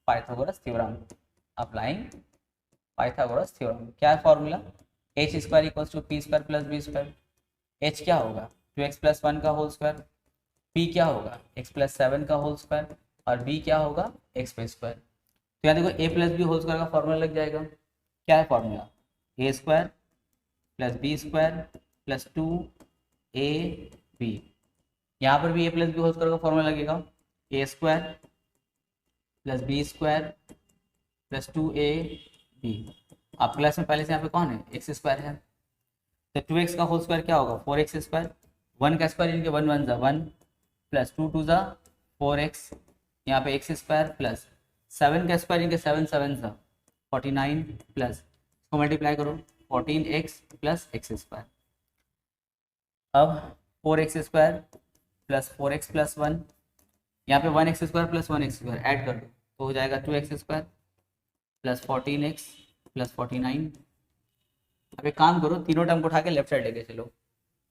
A: Pythagoras theorem, applying Pythagoras theorem. क्या है formula, h² = p² + b²। h क्या होगा 2x + 1 का होल स्क्वायर, p क्या होगा x + 7 का होल स्क्वायर, और b क्या होगा x²। तो यहाँ देखो a + b होल स्क्वायर का फॉर्मूला लग जाएगा। क्या है फॉर्मूला, a² + b² + 2ab। यहाँ पर भी a + b होल स्क्वायर का फॉर्मूला लगेगा, a² + b² + 2ab। अब प्लस में पहले से यहाँ पे कौन है x² है, तो 2x का होल स्क्वायर क्या होगा 4x², 1 का स्क्वायर इनके 1 1 1 + 2 2 4x, यहाँ पे x² + 7 का स्क्वायर इनके 7 7 49 प्लस इसको मल्टीप्लाई करो 14x + x²। अब 4x² + 4x + 1, यहाँ पे 1x² + 1x² ऐड कर दो तो हो जाएगा 2x² + 14x + 49। अब एक काम करो तीनों टर्म को उठा के लेफ्ट साइड लेके चलो,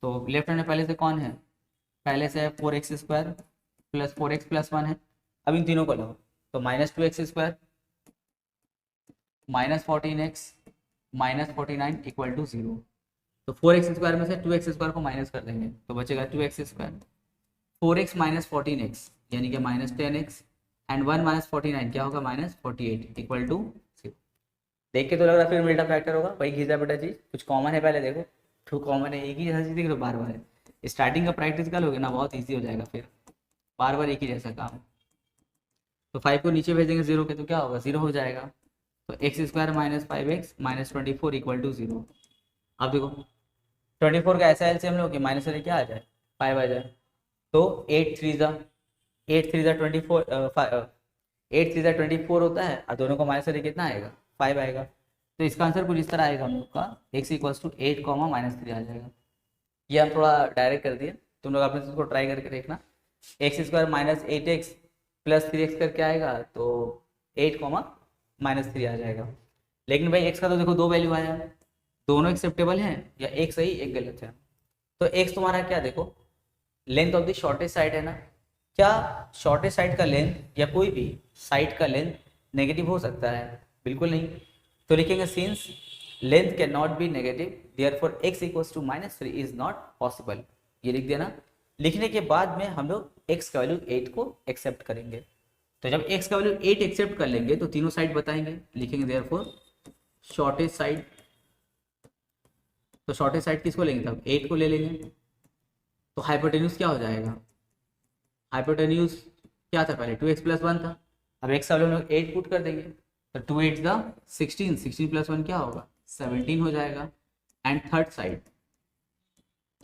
A: तो लेफ्ट हैंड में पहले से कौन है पहले से है 4x² प्लस 4x+1 है। अब इन तीनों को लो तो -2x² -14x -49 = 0। तो 4x² में से 2x² को माइनस कर देंगे तो बचेगा 2x²। 4x - 14x यानी कि -10x एंड 1 - 49 क्या होगा -48 = 0। देख के तो लग रहा फिर मिल्टा फैक्टर होगा, वही घिसा बेटा चीज, कुछ कॉमन है पहले देखो, टू कॉमन है, एक ही जैसा चीज देख लो बार बार है। स्टार्टिंग का प्रैक्टिस कर लोगे ना बहुत ईजी हो जाएगा, फिर बार बार एक ही जैसा काम। तो 5 को नीचे भेजेंगे 0 के तो क्या होगा 0 हो जाएगा। तो x² - 5x - 24 = 0। अब देखो 24 का ऐसा एलसीएम लो कि माइनस से क्या आ जाए 5 आ जाए। तो 8 3 ज़ा 24 8 3 ज़ा 24 होता है और दोनों को माइनस से कितना आएगा 5 आएगा। तो इसका आंसर कुछ इस तरह आएगा हम लोग का x = 8, -3 आ जाएगा। ये हम थोड़ा डायरेक्ट कर दिए, तुम लोग अपने इसको ट्राई करके देखना। x² - 8x + 3x करके आएगा तो 8, -3 आ जाएगा। लेकिन भाई x का तो देखो दो वैल्यू आया, दोनों एक्सेप्टेबल हैं या एक सही एक गलत है। तो x तुम्हारा क्या देखो length of the shortest side है ना, क्या शॉर्टेस्ट साइड का लेंथ या कोई भी साइड का लेंथ नेगेटिव हो सकता है? बिल्कुल नहीं। तो लिखेंगे since length can not be negative therefore x = -3 is not possible. ये लिख देना। लिखने के बाद में हम लोग x का वैल्यू 8 को एक्सेप्ट करेंगे। तो जब x का वैल्यू 8 एक्सेप्ट कर लेंगे तो तीनों साइड बताएंगे, लिखेंगे देयरफॉर शॉर्टेस्ट साइड। तो शॉर्टेस्ट साइड किसको लेंगे तब 8 को ले लेंगे। तो हाइपोटेन्यूज क्या हो जाएगा, हाइपोटेन्यूज क्या था पहले 2x+1 था, अब x का वैल्यू 8 पुट कर देंगे तो 2 8 16, 16 + 1 क्या होगा 17 हो जाएगा। एंड थर्ड साइड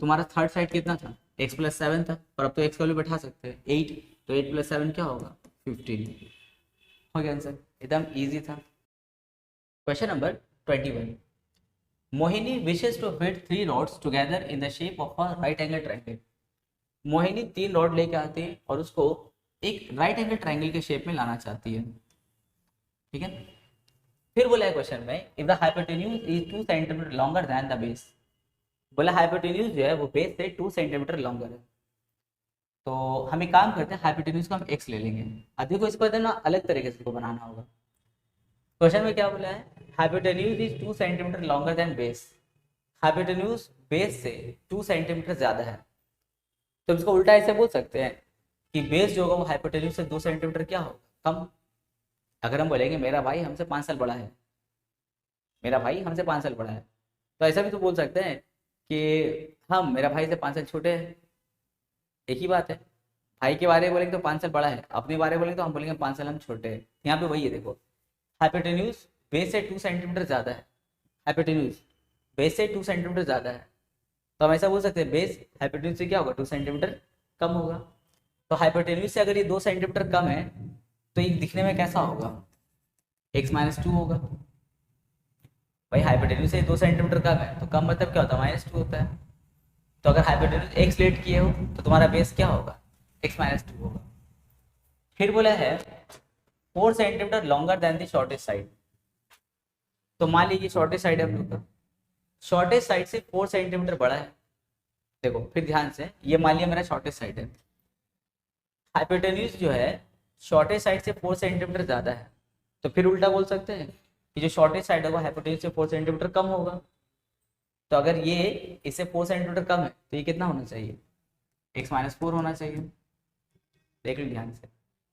A: तुम्हारा थर्ड साइड कितना था x+7 था, और अब तो x का वैल्यू बैठा सकते हैं 8, तो 8 + 7 क्या होगा 15। हो गया आंसर, एकदम इजी था। Question number 21। Mohini wishes to fit 3 rods together in the shape of a right angle triangle. Mohini 3 rod लेके आती है और उसको एक राइट एंगल ट्रायंगल के शेप में लाना चाहती है, ठीक है। फिर बोला है क्वेश्चन में if the hypotenuse is 2 centimetre longer than the base. बोला हाइपोटेन्यूज जो है वो बेस से 2 सेंटीमीटर लॉन्गर है। तो हम एक काम करते हैं हाइपोटेन्यूज को हम x ले लेंगे। अभी को इसको ना अलग तरीके से इसको बनाना होगा। क्वेश्चन में क्या बोला है hypotenuse is 2 centimetre longer than base. Hypotenuse base से 2 सेंटीमीटर ज्यादा है। तो इसको उल्टा ऐसे बोल सकते हैं कि बेस जो होगा वो हाइपोटेन्यूज से 2 सेंटीमीटर क्या होगा कम। अगर हम बोलेंगे मेरा भाई हमसे 5 साल बड़ा है, मेरा भाई हमसे 5 साल बड़ा है, तो ऐसा भी तो बोल सकते हैं कि हम मेरा भाई से 5 साल छोटे हैं, एक ही बात है। भाई के बारे में बोलेंगे तो 5 साल बड़ा है, अपने बारे में बोलेंगे तो हम बोलेंगे 5 साल हम छोटे हैं। यहाँ पे वही है देखो हाइपोटेन्यूज बेस से 2 सेंटीमीटर ज़्यादा है, हाइपोटेन्यूज बेस से 2 सेंटीमीटर ज़्यादा है, तो हम ऐसा बोल सकते हैं बेस हाइपोटेन्यूज से क्या होगा 2 सेंटीमीटर कम होगा। तो हाइपोटेन्यूज से अगर ये 2 सेंटीमीटर कम है तो ये दिखने में कैसा होगा x - 2 होगा। भाई हाइपोटेन्यूज से 2 सेंटीमीटर कम है तो कम मतलब क्या होता है -2 होता है। तो अगर हाइपोटेन्यूज x लेट किए हो तो तुम्हारा बेस क्या होगा x - 2 होगा। फिर बोला है 4 centimetre longer than the shortest side. तो मान लीजिए शॉर्टेस्ट साइड है हम लोग का, शॉर्टेस्ट साइड से 4 सेंटीमीटर बड़ा है। देखो फिर ध्यान से, ये मान लिया मेरा शॉर्टेस्ट साइड है, हाइपोटेन्यूज जो है शॉर्टेस्ट साइड से 4 सेंटीमीटर ज़्यादा है। तो फिर उल्टा बोल सकते हैं कि जो शॉर्टेस्ट साइड होगा हाइपोटेन्यूज से 4 सेंटीमीटर कम होगा। तो अगर ये इससे 4 सेंटीमीटर कम है तो ये कितना होना चाहिए x - 4 होना चाहिए। देख लो ध्यान से,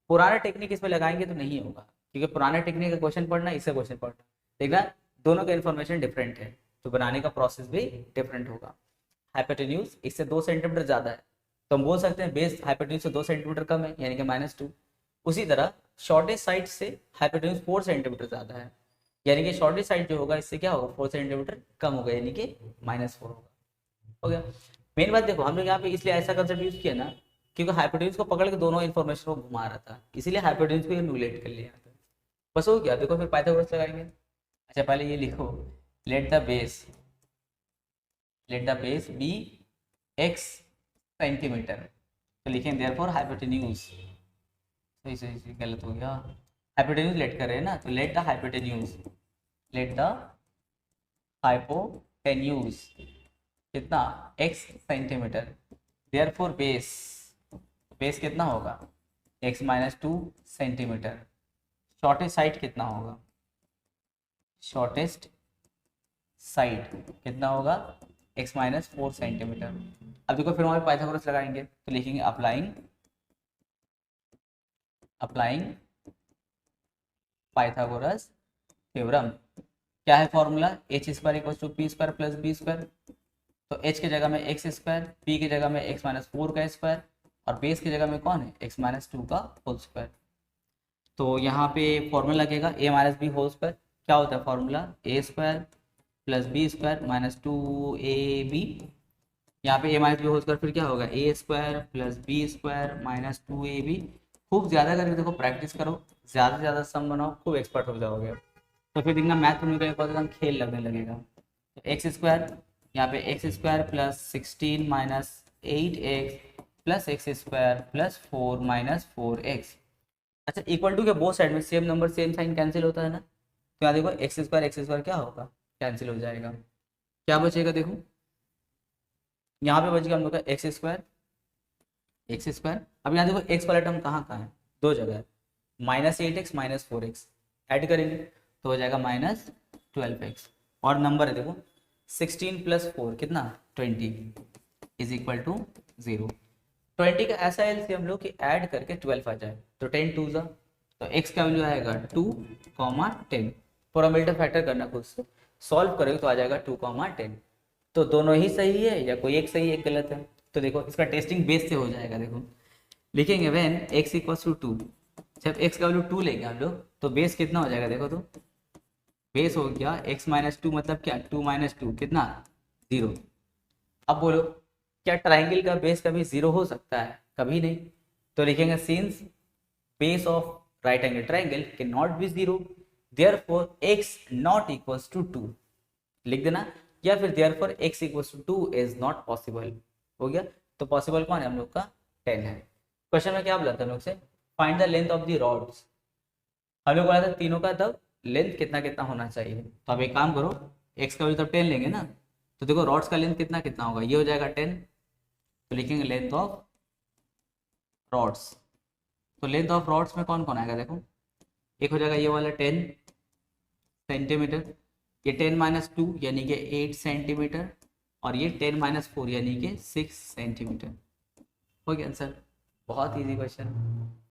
A: पुराना टेक्निक इसमें लगाएंगे तो नहीं होगा, क्योंकि पुराना टेक्निक का क्वेश्चन पढ़ना इससे क्वेश्चन पढ़ना देखना दोनों का इन्फॉर्मेशन डिफरेंट है, तो बनाने का प्रोसेस भी डिफरेंट होगा। हाइपोटेन्यूज इससे 2 सेंटीमीटर ज़्यादा है तो हम बोल सकते हैं बेस हाइपोटेन्यूज से 2 सेंटीमीटर कम है यानी कि -2। उसी तरह शॉर्टेस्ट साइड से हाइपोटेन्यूज 4 सेंटीमीटर ज़्यादा है यानी कि शॉर्टेस्ट साइड जो होगा इससे क्या होगा 4 सेंटीमीटर कम होगा यानी कि -4 होगा। हो गया। मेन बात देखो हम लोग यहाँ पे इसलिए ऐसा कंसेप्ट यूज किया ना क्योंकि हाइपोटेन्यूज को पकड़ के दोनों इन्फॉर्मेशन को घुमा रहा था, इसीलिए हाइपोटेन्यूज को न्यूलेट कर लिया था। बस हो गया। देखो फिर पाइथागोरस लगाएंगे। अच्छा पहले ये लिखो let the base be x centimetre. तो लिखें देयरफॉर हाइपोटेन्यूज, सही गलत हो गया, हाइपोटेन्यूज लेट कर रहे हैं ना, तो लेट द हाइपोटेन्यूज कितना x सेंटीमीटर देयरफॉर बेस कितना होगा, x minus 2 centimetre. Shortest side कितना होगा, शॉर्टेस्ट साइड कितना होगा, x माइनस 4 सेंटीमीटर। अब देखो फिर वहाँ पे पाइथागोरस लगाएंगे तो लिखेंगे अप्लाइंग पाइथागोरस थ्योरम। क्या है formula, H square equal to P square plus B square. तो h की जगह में एक्स स्क्वायर, पी की जगह में x माइनस 4 का स्क्वायर और बेस की जगह में कौन है, x माइनस 2 का होल स्क्वायर। तो यहाँ पे फॉर्मूला लगेगा a minus B whole square. क्या होता है formula, A square plus B square minus 2ab। यहाँ पे a minus B whole square फिर क्या होगा, A square plus B square minus 2ab। खूब ज़्यादा करके देखो, प्रैक्टिस करो, ज़्यादा से ज़्यादा सम बनाओ, खूब एक्सपर्ट हो जाओगे। तो फिर देखना मैथ में एकदम खेल लगने लगेगा। तो एक्स स्क्वायर, यहाँ पे x square plus 16 minus 8x plus x square plus 4 minus 4x। अच्छा, इक्वल टू के बोथ साइड में same number same sign cancel होता है ना, तो यहाँ देखो एक्स स्क्वायर क्या होगा, कैंसिल हो जाएगा। क्या बचेगा देखो, यहाँ पे बच गया हम लोग का एक्स स्क्वायर। अब यहाँ देखो एक्स वाला टर्म कहाँ कहाँ है, दो जगह है, minus 8x minus 4x। Add करेंगे तो हो जाएगा माइनस 12x। और नंबर है देखो 16 प्लस 4 कितना 20 इज इक्वल टू 0। 20 का ऐसा एलसीएम लो कि ऐड करके 12 आ जाए, तो 10 टू ज़ा, तो x का वैल्यू आएगा 2,10। पूरा मल्टीप्लाई फैक्टर करना खुद से, सॉल्व करोगे तो आ जाएगा 2,10। तो दोनों ही सही है या कोई एक सही एक गलत है। तो देखो इसका टेस्टिंग बेस से हो जाएगा। देखो लिखेंगे व्हेन x इक्वल्स टू 2, जब x का वैल्यू 2 लेंगे हम लोग तो बेस कितना हो जाएगा, देखो तो बेस हो गया x माइनस 2 मतलब क्या, 2 माइनस 2 कितना 0। अब बोलो क्या ट्राइंगल का बेस कभी 0 हो सकता है, कभी नहीं। तो लिखेंगे since base of right angle triangle can not be 0 therefore x not equals to 2 लिख देना, या फिर therefore x equals to 2 is not possible. हो गया। तो पॉसिबल कौन है हम लोग का, 10 है। क्वेश्चन में क्या बोला था हम लोग से, find the length of the rods. हम लोग बोला था तीनों का तब लेंथ कितना कितना होना चाहिए। तो अब एक काम करो, x का वैल्यू तब 10 लेंगे ना, तो देखो रॉड्स का लेंथ कितना कितना होगा, ये हो जाएगा 10। तो लिखेंगे लेंथ ऑफ रॉड्स। तो लेंथ ऑफ रॉड्स में कौन कौन आएगा, देखो एक हो जाएगा ये वाला 10 सेंटीमीटर, ये 10 माइनस 2 यानी कि 8 सेंटीमीटर, और ये 10 माइनस 4 यानी कि 6 सेंटीमीटर। हो गया आंसर, बहुत इजी क्वेश्चन।